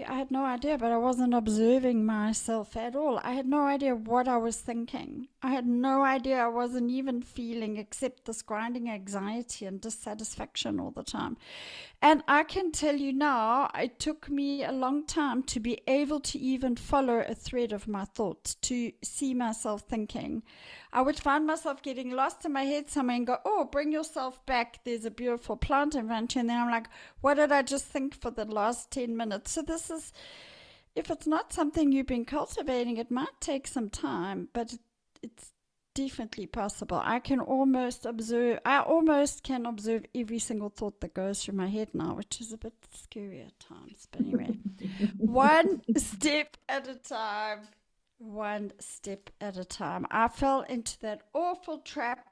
had no idea, but I wasn't observing myself at all. I had no idea what I was thinking. I had no idea I wasn't even feeling except this grinding anxiety and dissatisfaction all the time. And I can tell you now, it took me a long time to be able to even follow a thread of my thoughts, to see myself thinking. I would find myself getting lost in my head somewhere and go, oh, bring yourself back. There's a beautiful plant in front of you. And then I'm like, what did I just think for the last 10 minutes? So this is, if it's not something you've been cultivating, it might take some time, but it's definitely possible. I almost can observe every single thought that goes through my head now, which is a bit scary at times. But anyway, one step at a time. One step at a time. I fell into that awful trap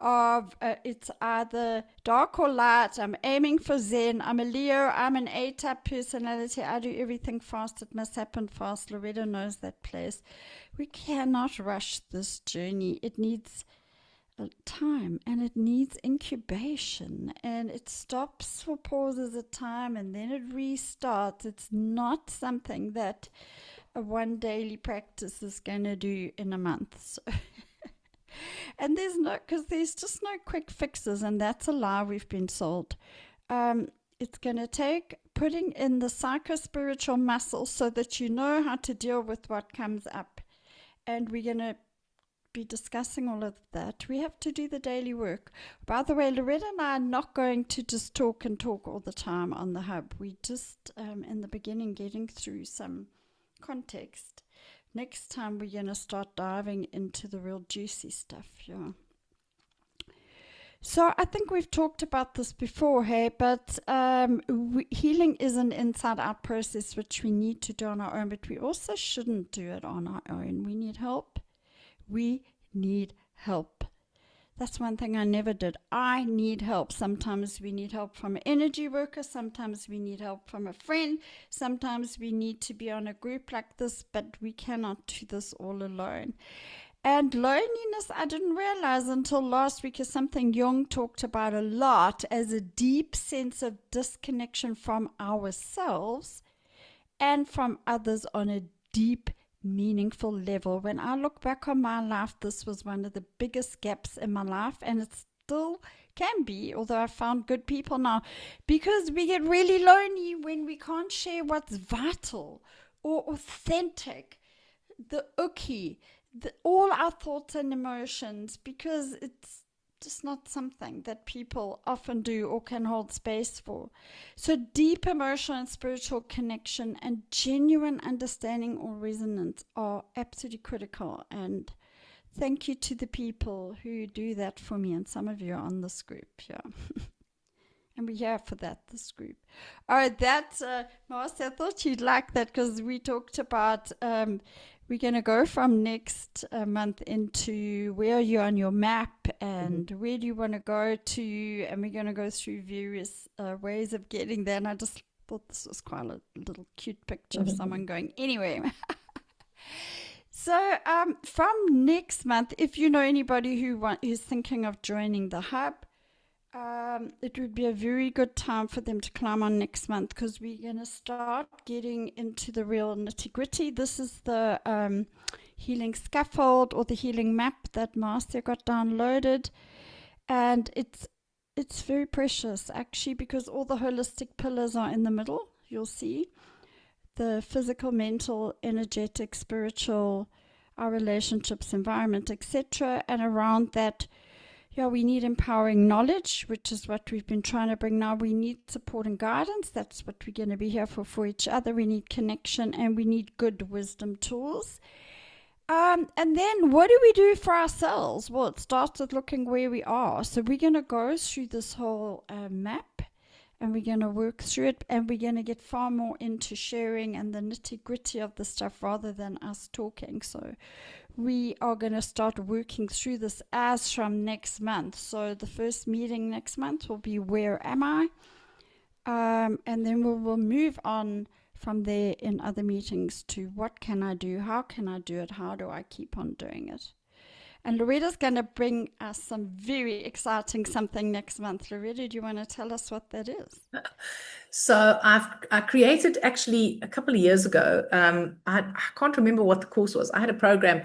of it's either dark or light. I'm aiming for Zen. I'm a Leo. I'm an A-type personality. I do everything fast. It must happen fast. Loretta knows that place. We cannot rush this journey. It needs time and it needs incubation, and it stops for pauses at time and then it restarts. It's not something that a one daily practice is going to do in a month. So and there's just no quick fixes, and that's a lie we've been sold. It's going to take putting in the psycho-spiritual muscle so that you know how to deal with what comes up. And we're going to be discussing all of that. We have to do the daily work. By the way, Loretta and I are not going to just talk all the time on the hub. We just, in the beginning, getting through some context. Next time we're going to start diving into the real juicy stuff. Yeah. So I think we've talked about this before, hey, but healing is an inside-out process which we need to do on our own, but we also shouldn't do it on our own. We need help. We need help. That's one thing I never did. I need help. Sometimes we need help from an energy worker. Sometimes we need help from a friend. Sometimes we need to be on a group like this, but we cannot do this all alone. And loneliness, I didn't realize until last week, is something Jung talked about a lot as a deep sense of disconnection from ourselves and from others on a deep, meaningful level. When I look back on my life, this was one of the biggest gaps in my life, and it still can be, although I found good people now, because we get really lonely when we can't share what's vital or authentic, the uki, all our thoughts and emotions, because it's just not something that people often do or can hold space for. So deep emotional and spiritual connection and genuine understanding or resonance are absolutely critical. And thank you to the people who do that for me. And some of you are on this group, yeah. And we're here for that, this group. All right, Marcy, I thought you'd like that because we talked about we're going to go from next month into where are you on your map and where do you want to go to, and we're going to go through various ways of getting there. And I just thought this was quite a little cute picture of someone going anyway. So from next month, if you know anybody who's thinking of joining the hub, it would be a very good time for them to climb on next month, because we're going to start getting into the real nitty-gritty. This is the healing scaffold or the healing map that Marcia got downloaded, and it's very precious actually, because all the holistic pillars are in the middle. You'll see the physical, mental, energetic, spiritual, our relationships, environment, etc. And around that, we need empowering knowledge, which is what we've been trying to bring now. We need support and guidance. That's what we're going to be here for each other. We need connection, and we need good wisdom tools. And then what do we do for ourselves? Well, it starts with looking where we are. So we're going to go through this whole map and we're going to work through it and we're going to get far more into sharing and the nitty gritty of the stuff rather than us talking. So we are going to start working through this as from next month. So the first meeting next month will be Where Am I? And then we will move on from there in other meetings to what can I do? How can I do it? How do I keep on doing it? And Loretta's going to bring us some very exciting something next month. Loretta, do you want to tell us what that is? So I created actually a couple of years ago. I can't remember what the course was. I had a program.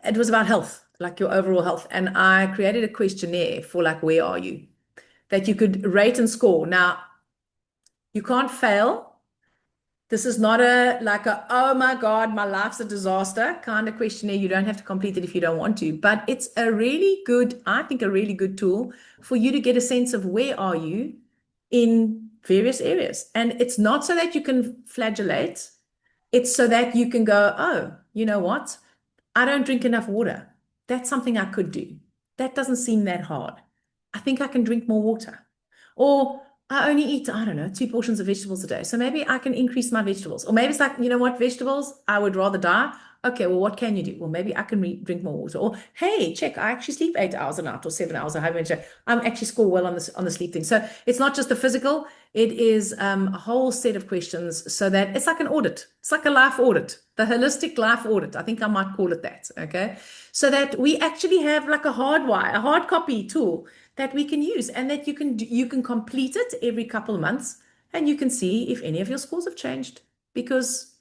It was about health, like your overall health, and I created a questionnaire for like where are you that you could rate and score. Now you can't fail. This is not a like a oh my God, my life's a disaster kind of questionnaire. You don't have to complete it if you don't want to, but it's a really good, I think, a really good tool for you to get a sense of where are you in various areas. And it's not so that you can flagellate, it's so that you can go, oh, you know what? I don't drink enough water. That's something I could do. That doesn't seem that hard. I think I can drink more water. Or I only eat, I don't know, 2 portions of vegetables a day. So maybe I can increase my vegetables. Or maybe it's like, you know what, vegetables, I would rather die. Okay, well, what can you do? Well, maybe I can drink more water. Or hey, check, I actually sleep 8 hours a night or 7 hours. I haven't. I'm actually score well on the sleep thing. So it's not just the physical; it is a whole set of questions. So that it's like an audit. It's like a life audit, the holistic life audit. I think I might call it that. Okay, so that we actually have like a hard copy tool that we can use and that you can complete it every couple of months and you can see if any of your scores have changed because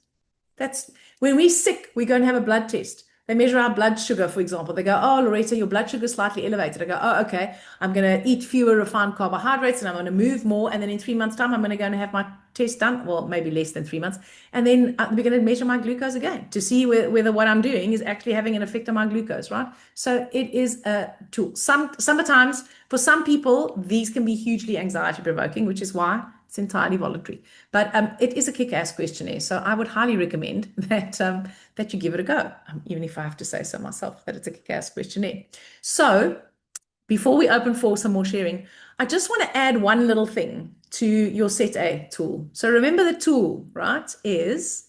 that's when we're sick, we go and have a blood test. They measure our blood sugar, for example. They go, oh, Loretta, your blood sugar is slightly elevated. I go, oh, okay. I'm going to eat fewer refined carbohydrates and I'm going to move more. And then in 3 months' time, I'm going to go and have my test done. Well, maybe less than 3 months. And then we're going to measure my glucose again to see whether what I'm doing is actually having an effect on my glucose, right? So it is a tool. Sometimes for some people, these can be hugely anxiety provoking, which is why it's entirely voluntary. But it is a kick-ass questionnaire. So I would highly recommend that you give it a go, even if I have to say so myself, that it's a kick-ass questionnaire. So before we open for some more sharing, I just want to add one little thing to your Set A tool. So remember the tool, right, is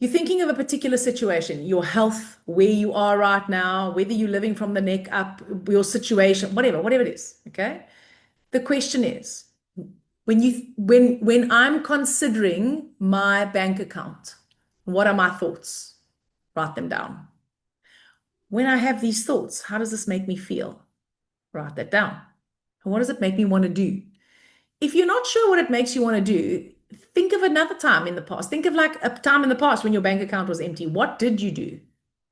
you're thinking of a particular situation, your health, where you are right now, whether you're living from the neck up, your situation, whatever it is, okay? The question is, when I'm considering my bank account, what are my thoughts? Write them down. When I have these thoughts, how does this make me feel? Write that down. And what does it make me want to do? If you're not sure what it makes you want to do, think of another time in the past. Think of like a time in the past when your bank account was empty. What did you do?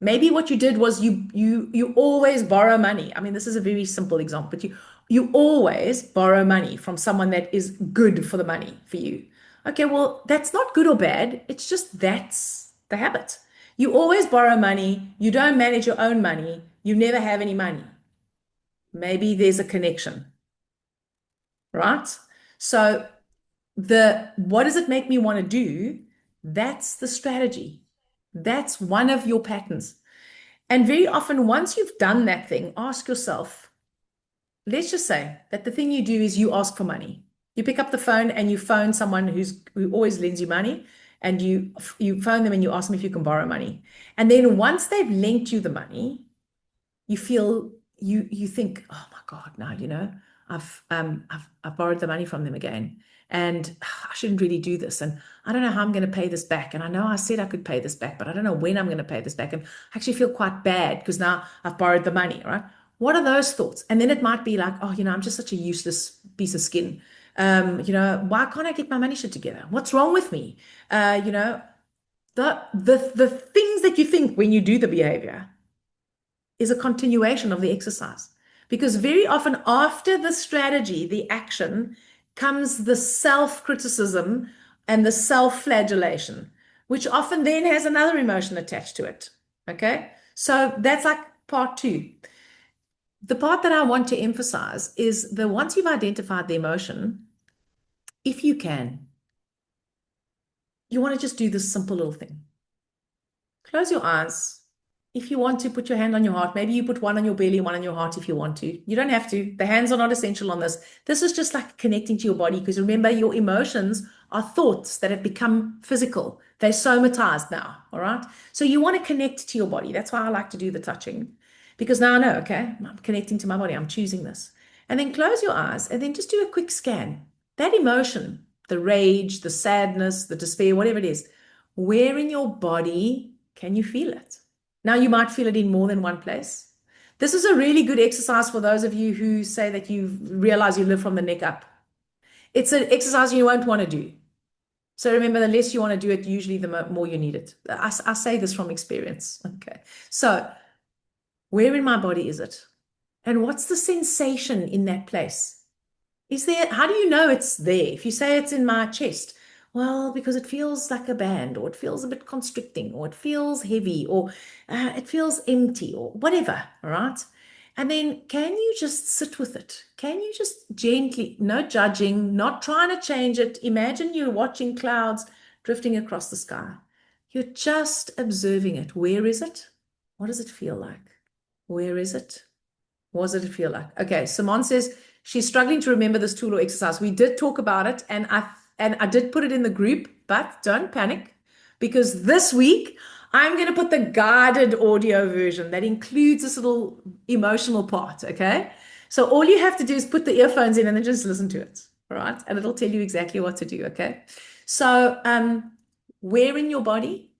Maybe what you did was you always borrow money. I mean, this is a very simple example, but you always borrow money from someone that is good for the money for you. Okay, well, that's not good or bad. It's just that's the habit. You always borrow money. You don't manage your own money. You never have any money. Maybe there's a connection, right? So what does it make me want to do? That's the strategy. That's one of your patterns. And very often, once you've done that thing, ask yourself, let's just say that the thing you do is you ask for money. You pick up the phone and you phone someone who always lends you money, and you phone them and you ask them if you can borrow money. And then once they've lent you the money, you feel you think, oh my God, now I've borrowed the money from them again. And I shouldn't really do this. And I don't know how I'm going to pay this back. And I know I said I could pay this back, but I don't know when I'm going to pay this back. And I actually feel quite bad because now I've borrowed the money, right? What are those thoughts? And then it might be like, oh, I'm just such a useless piece of skin. Why can't I get my money shit together? What's wrong with me? The things that you think when you do the behavior is a continuation of the exercise. Because very often after the strategy, the action, comes the self-criticism and the self-flagellation, which often then has another emotion attached to it. Okay? So that's like part 2. The part that I want to emphasize is that once you've identified the emotion, if you can, you want to just do this simple little thing. Close your eyes. If you want to, put your hand on your heart. Maybe you put one on your belly, one on your heart if you want to. You don't have to. The hands are not essential on this. This is just like connecting to your body because remember, your emotions are thoughts that have become physical. They're somatized now. All right. So you want to connect to your body. That's why I like to do the touching because now I know, okay, I'm connecting to my body. I'm choosing this. And then close your eyes and then just do a quick scan. That emotion, the rage, the sadness, the despair, whatever it is, where in your body can you feel it? Now, you might feel it in more than one place. This is a really good exercise for those of you who say that you realize you live from the neck up. It's an exercise you won't want to do. So remember, the less you want to do it, usually the more you need it. I say this from experience. Okay. So where in my body is it? And what's the sensation in that place? Is there, how do you know it's there? If you say it's in my chest, well, because it feels like a band, or it feels a bit constricting, or it feels heavy, or it feels empty, or whatever, all right? And then can you just sit with it? Can you just gently, no judging, not trying to change it? Imagine you're watching clouds drifting across the sky. You're just observing it. Where is it? What does it feel like? Where is it? What does it feel like? Okay, Simone says she's struggling to remember this tool or exercise. We did talk about it, and I did put it in the group, but don't panic because this week I'm going to put the guided audio version that includes this little emotional part. Okay, so all you have to do is put the earphones in and then just listen to it. All right, and it'll tell you exactly what to do. Okay, so where in your body?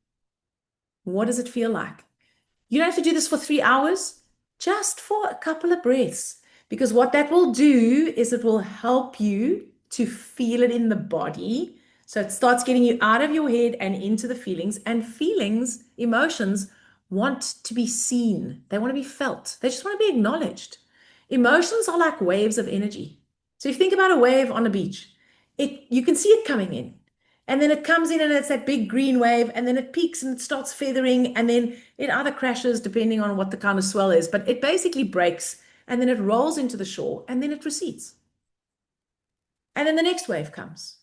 What does it feel like? You don't have to do this for 3 hours, just for a couple of breaths. Because what that will do is it will help you to feel it in the body. So it starts getting you out of your head and into the feelings. And feelings, emotions, want to be seen. They want to be felt. They just want to be acknowledged. Emotions are like waves of energy. So if you think about a wave on a beach, you can see it coming in. And then it comes in and it's that big green wave, and then it peaks and it starts feathering, and then it either crashes depending on what the kind of swell is, but it basically breaks and then it rolls into the shore and then it recedes. And then the next wave comes.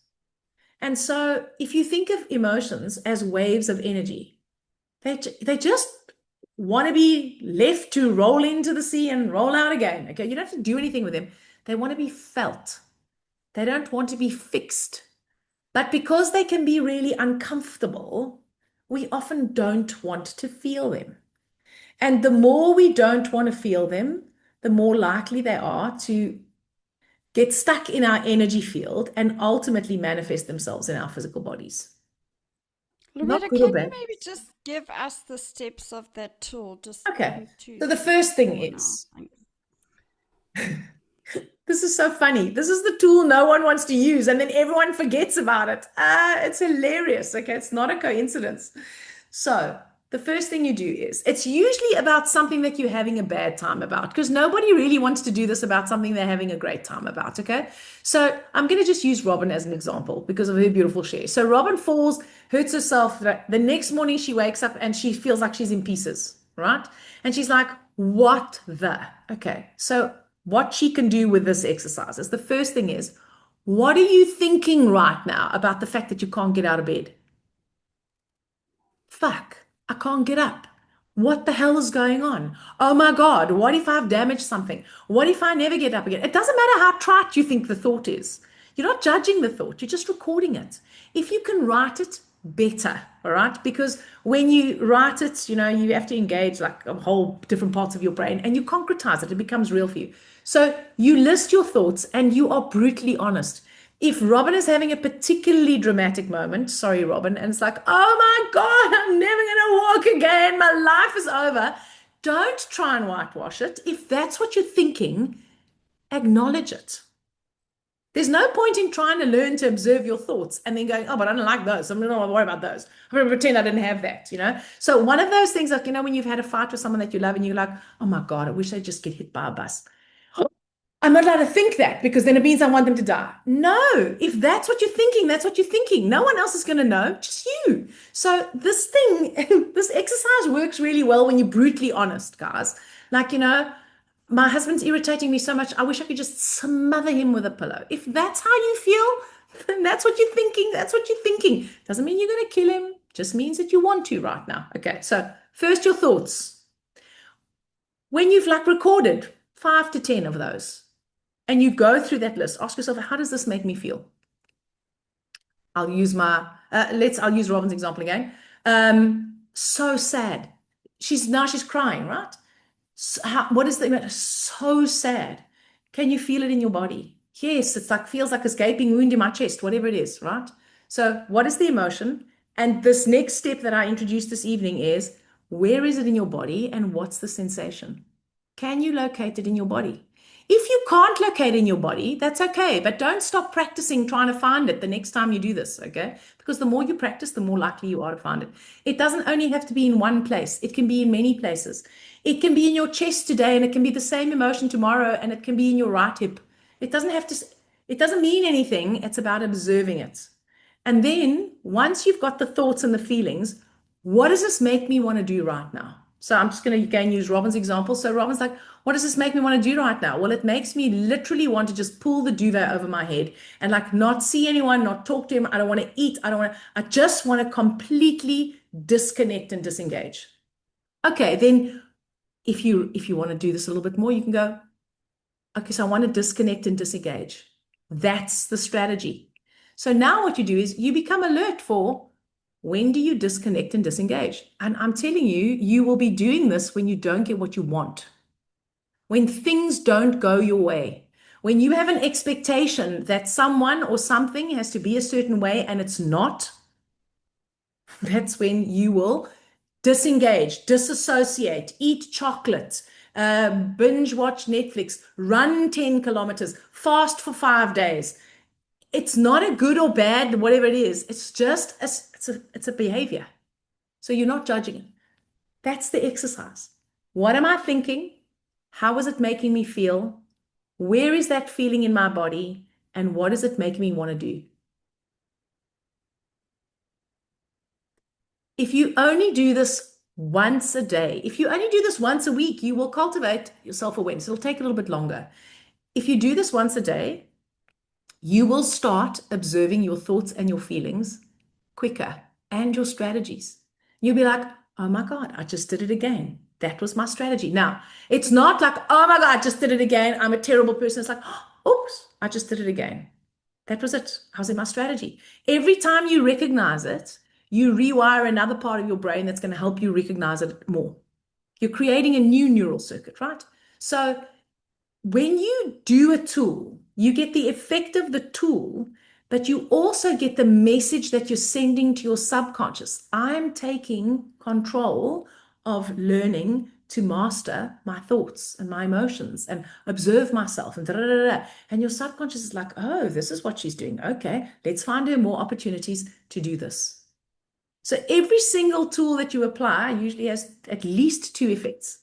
And so if you think of emotions as waves of energy, they just want to be left to roll into the sea and roll out again. Okay, you don't have to do anything with them. They want to be felt. They don't want to be fixed. But because they can be really uncomfortable, we often don't want to feel them. And the more we don't want to feel them, the more likely they are to get stuck in our energy field and ultimately manifest themselves in our physical bodies. Not Loretta, good or can you bad. maybe just give us the steps of that tool, just Okay. 2 So the first seconds thing for now? is, this is so funny. This is the tool no one wants to use, and then everyone forgets about it. It's hilarious. Okay, it's not a coincidence. So, the first thing you do is it's usually about something that you're having a bad time about because nobody really wants to do this about something they're having a great time about. Okay. So, I'm going to just use Robin as an example because of her beautiful share. So, Robin falls, hurts herself. The next morning, she wakes up and she feels like she's in pieces, right? And she's like, what the? Okay. So, what she can do with this exercise is the first thing is, what are you thinking right now about the fact that you can't get out of bed? Fuck, I can't get up. What the hell is going on? Oh my God, what if I've damaged something? What if I never get up again? It doesn't matter how trite you think the thought is. You're not judging the thought, you're just recording it. If you can write it, better, all right? Because when you write it, you have to engage like a whole different parts of your brain and you concretize it, it becomes real for you. So you list your thoughts and you are brutally honest. If Robin is having a particularly dramatic moment, sorry, Robin, and it's like, oh my God, I'm never going to walk again. My life is over. Don't try and whitewash it. If that's what you're thinking, acknowledge it. There's no point in trying to learn to observe your thoughts and then going, oh, but I don't like those. I'm not going to worry about those. I'm going to pretend I didn't have that. So one of those things, like, when you've had a fight with someone that you love and you're like, oh my God, I wish I'd just get hit by a bus. I'm not allowed to think that because then it means I want them to die. No, if that's what you're thinking, that's what you're thinking. No one else is going to know, just you. So this thing, this exercise works really well when you're brutally honest, guys. Like, my husband's irritating me so much. I wish I could just smother him with a pillow. If that's how you feel, then that's what you're thinking. That's what you're thinking. Doesn't mean you're going to kill him. Just means that you want to right now. Okay, so first your thoughts. When you've like recorded 5 to 10 of those, and you go through that list, ask yourself, how does this make me feel? I'll use Robin's example again. So sad. She's crying, right? What is the matter? So sad. Can you feel it in your body? Yes, it's like feels like a gaping wound in my chest, whatever it is, right? So what is the emotion? And this next step that I introduced this evening is where is it in your body and what's the sensation? Can you locate it in your body? If you can't locate it in your body, that's okay, but don't stop practicing trying to find it the next time you do this, okay? Because the more you practice, the more likely you are to find it. It doesn't only have to be in one place, it can be in many places. It can be in your chest today, and it can be the same emotion tomorrow, and it can be in your right hip. It doesn't mean anything. It's about observing it. And then once you've got the thoughts and the feelings, what does this make me want to do right now? So I'm just going to again use Robin's example. So Robin's like, what does this make me want to do right now? Well, it makes me literally want to just pull the duvet over my head and like not see anyone, not talk to him. I don't want to eat. I just want to completely disconnect and disengage. Okay, then if you want to do this a little bit more, you can go, okay, so I want to disconnect and disengage. That's the strategy. So now what you do is you become alert for when do you disconnect and disengage? And I'm telling you, you will be doing this when you don't get what you want, when things don't go your way, when you have an expectation that someone or something has to be a certain way and it's not. That's when you will disengage, disassociate, eat chocolate, binge watch Netflix, run 10 kilometers, fast for 5 days. It's not a good or bad, whatever it is. It's just it's a behavior. So you're not judging it. That's the exercise. What am I thinking? How is it making me feel? Where is that feeling in my body? And what is it making me want to do? If you only do this once a day, if you only do this once a week, you will cultivate your self-awareness. It'll take a little bit longer. If you do this once a day, you will start observing your thoughts and your feelings quicker and your strategies. You'll be like, oh my God, I just did it again. That was my strategy. Now, it's not like, oh my God, I just did it again. I'm a terrible person. It's like, oops, I just did it again. That was it. I was in my strategy. Every time you recognize it, you rewire another part of your brain that's going to help you recognize it more. You're creating a new neural circuit, right? So when you do a tool, you get the effect of the tool, but you also get the message that you're sending to your subconscious. I'm taking control of learning to master my thoughts and my emotions and observe myself and da, da, da, da. And your subconscious is like, oh, this is what she's doing. Okay, let's find her more opportunities to do this. So every single tool that you apply usually has at least 2 effects.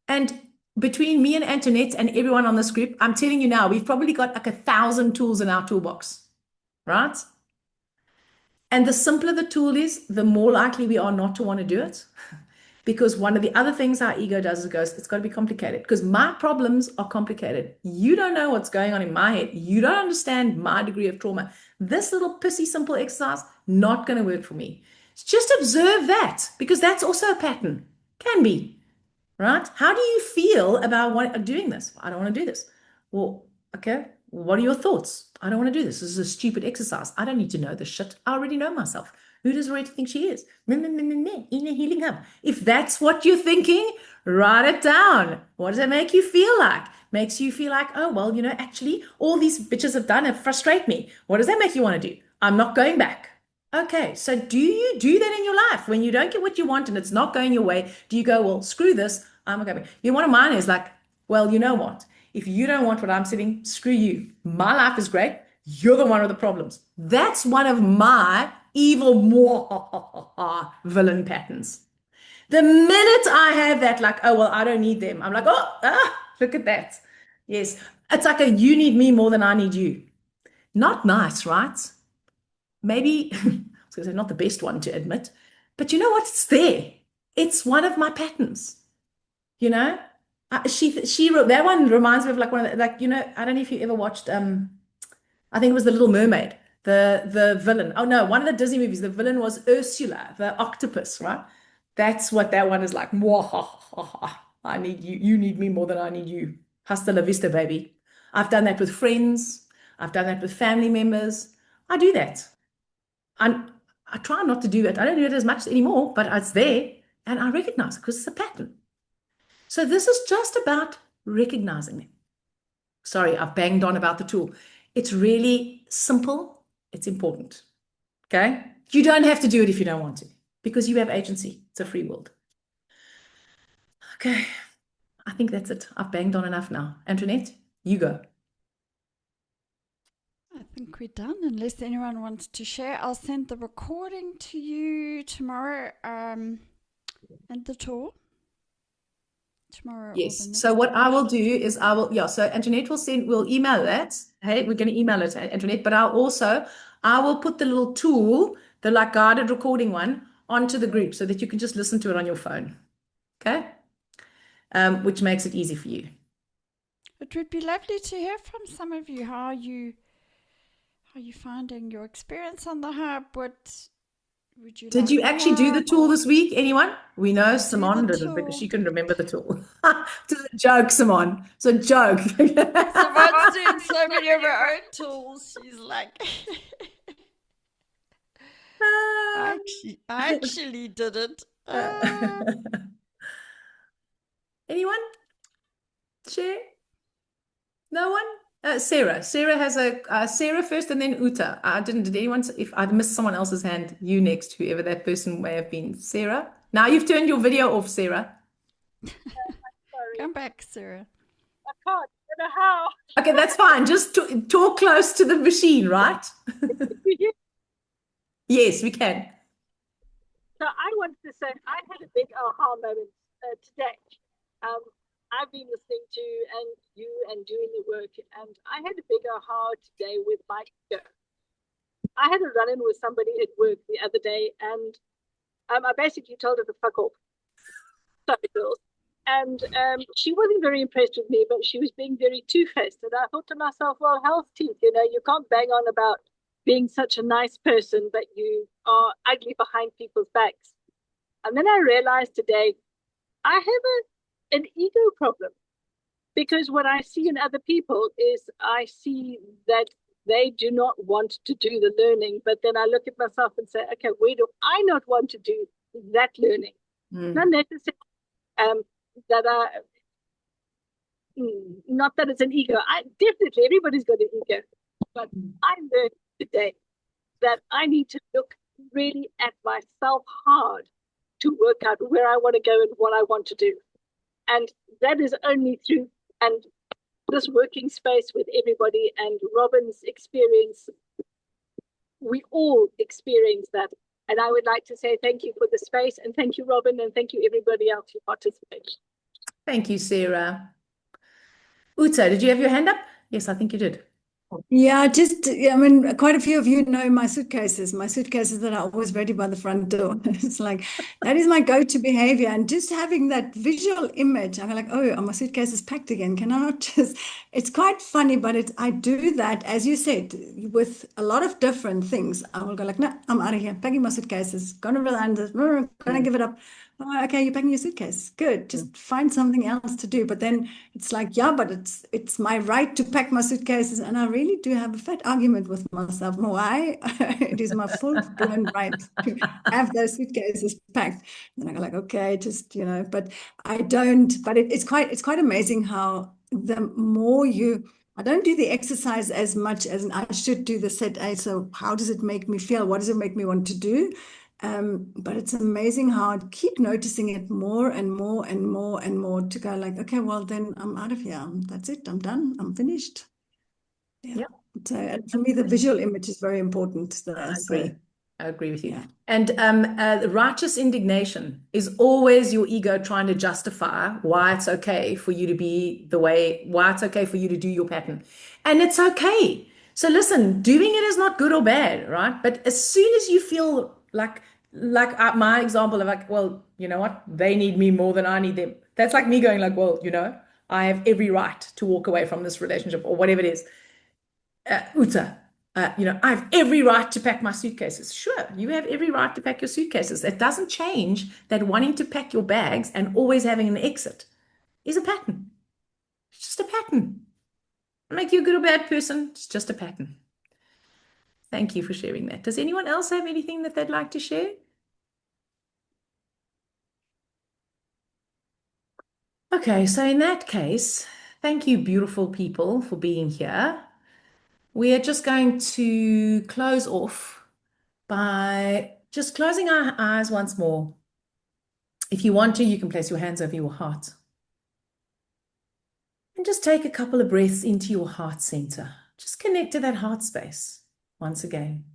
And between me and Antoinette and everyone on this group, I'm telling you now, we've probably got like 1,000 tools in our toolbox, right? And the simpler the tool is, the more likely we are not to want to do it. Because one of the other things our ego does is it goes, it's got to be complicated because my problems are complicated. You don't know what's going on in my head. You don't understand my degree of trauma. This little pissy simple exercise, not going to work for me. Just observe that because that's also a pattern. Can be. Right? How do you feel about doing this? I don't want to do this. Well, okay. What are your thoughts? I don't want to do this. This is a stupid exercise. I don't need to know this shit. I already know myself. Who does Loretta think she is? In a healing hub. If that's what you're thinking, write it down. What does it make you feel like? Makes you feel like, oh, well, actually, all these bitches have done it frustrate me. What does that make you want to do? I'm not going back. Okay, so do you do that in your life when you don't get what you want and it's not going your way? Do you go, well, screw this, I'm okay? One of mine is like, well, you know what? If you don't want what I'm saying, screw you. My life is great. You're the one with the problems. That's one of my evil, more villain patterns. The minute I have that, like, oh, well, I don't need them, I'm like, look at that. Yes, it's like you need me more than I need you. Not nice, right? Maybe, I was going to say not the best one to admit, but you know what? It's there. It's one of my patterns. She wrote that one reminds me of like one of the, like, I don't know if you ever watched, I think it was The Little Mermaid. The villain. Oh no, one of the Disney movies, the villain was Ursula, the octopus, right? That's what that one is like. Mwahaha. I need you. You need me more than I need you. Hasta la vista, baby. I've done that with friends. I've done that with family members. I do that. And I try not to do it. I don't do it as much anymore, but it's there and I recognize it because it's a pattern. So this is just about recognizing them. Sorry, I've banged on about the tool. It's really simple. It's important. Okay? You don't have to do it if you don't want to because you have agency. It's a free world. Okay. I think that's it. I've banged on enough now. Antoinette, you go. I think we're done. Unless anyone wants to share, I'll send the recording to you tomorrow, and the tour tomorrow or the Yes. next So what I will day. do is yeah, so Antoinette we'll email that. Hey, we're going to email it, Antoinette, but I will put the little tool, the like guided recording one, onto the group so that you can just listen to it on your phone. Okay? Which makes it easy for you. It would be lovely to hear from some of you how you finding your experience on the hub. What would you Did like you actually do more? the tool this week? Anyone? We know I do the Simone did it because tour. she couldn't remember the tool. It's a joke, Simone. It's a joke. Someone's doing so many of her own tools. She's like, I actually did it. Anyone? Share? No one? Sarah. Sarah has Sarah first and then Uta. Did anyone, if I missed someone else's hand, you next, whoever that person may have been. Sarah? Now you've turned your video off, Sarah. Sorry, Come back, Sarah. I can't. I don't know how. Okay, that's fine. Just talk close to the machine, right? Yes, we can. So I wanted to say I had a big aha moment today. Um, I've been listening to you and doing the work, and I had a big aha today with my ego. I had a run-in with somebody at work the other day, and I basically told her to fuck off. Sorry, girls. And she wasn't very impressed with me, but she was being very two-faced. And I thought to myself, well, hell's teeth, you can't bang on about being such a nice person, but you are ugly behind people's backs. And then I realized today I have an ego problem because what I see in other people is I see that they do not want to do the learning, but then I look at myself and say, okay, where do I not want to do that learning? Not necessarily that I, not that it's an ego. Definitely everybody's got an ego, but I learned today that I need to look really at myself hard to work out where I want to go and what I want to do. And that is only through and this working space with everybody and Robin's experience. We all experience that. And I would like to say thank you for the space and thank you, Robin, and thank you everybody else who participated. Thank you, Sarah. Uta, did you have your hand up? Yes, I think you did. Yeah, I mean, quite a few of you know my suitcases that are always ready by the front door. It's like, that is my go-to behavior. And just having that visual image, I'm like, oh, my suitcase is packed again. Can I not just, it's quite funny, but I do that, as you said, with a lot of different things. I will go like, no, I'm out of here, packing my suitcases, gonna land, gonna give it up. Oh, okay, you're packing your suitcase. Good. Just find something else to do. But then it's like, yeah, but it's my right to pack my suitcases. And I really do have a fat argument with myself. Why? It is my full-blown right to have those suitcases packed. And I go like, okay, just, but I don't, but it's quite amazing how the more I don't do the exercise as much as I should do the set A. So how does it make me feel? What does it make me want to do? But it's amazing how I keep noticing it more and more and more and more to go like, okay, well, then I'm out of here. That's it. I'm done. I'm finished. Yeah. Yep. So and for me, the visual image is very important there. I agree. I agree with you. Yeah. And righteous indignation is always your ego trying to justify why it's okay for you to be why it's okay for you to do your pattern. And it's okay. So listen, doing it is not good or bad, right? But as soon as you feel like my example of like, well, you know what? They need me more than I need them. That's like me going like, well, I have every right to walk away from this relationship or whatever it is. Uta, I have every right to pack my suitcases. Sure, you have every right to pack your suitcases. It doesn't change that wanting to pack your bags and always having an exit is a pattern. It's just a pattern. Make you a good or bad person. It's just a pattern. Thank you for sharing that. Does anyone else have anything that they'd like to share? Okay, so in that case, thank you, beautiful people, for being here. We are just going to close off by just closing our eyes once more. If you want to, you can place your hands over your heart. And just take a couple of breaths into your heart center. Just connect to that heart space once again.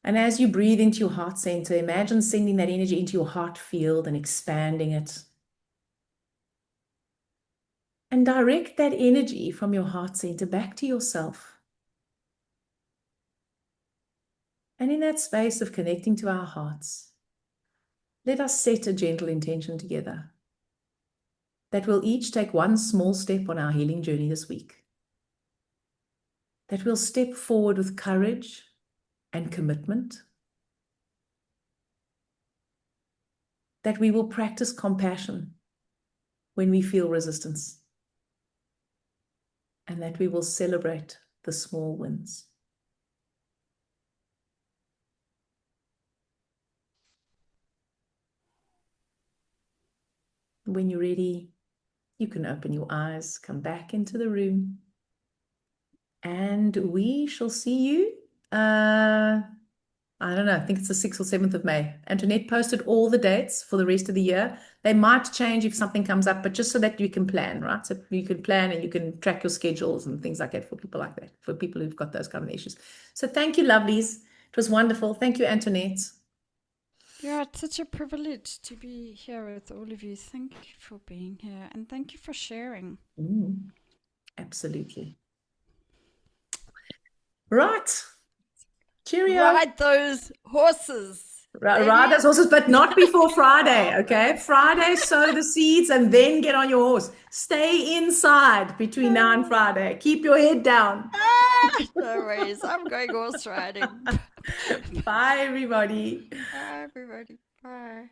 And as you breathe into your heart center, imagine sending that energy into your heart field and expanding it. And direct that energy from your heart center back to yourself. And in that space of connecting to our hearts, let us set a gentle intention together that we'll each take one small step on our healing journey this week. That we'll step forward with courage and commitment. That we will practice compassion when we feel resistance. And that we will celebrate the small wins. When you're ready, you can open your eyes, come back into the room, and we shall see you. I don't know, I think it's the 6th or 7th of May. Antoinette posted all the dates for the rest of the year. They might change if something comes up, but just so that you can plan, right? So you can plan and you can track your schedules and things like that for people like that, for people who've got those kind of issues. So thank you, lovelies. It was wonderful. Thank you, Antoinette. Yeah, it's such a privilege to be here with all of you. Thank you for being here and thank you for sharing. Absolutely. Right. Cheerio. Ride those horses. Ride those horses, but not before Friday, okay? Friday, sow the seeds and then get on your horse. Stay inside between now and Friday. Keep your head down. No worries. I'm going horse riding. Bye, everybody. Bye, everybody. Bye.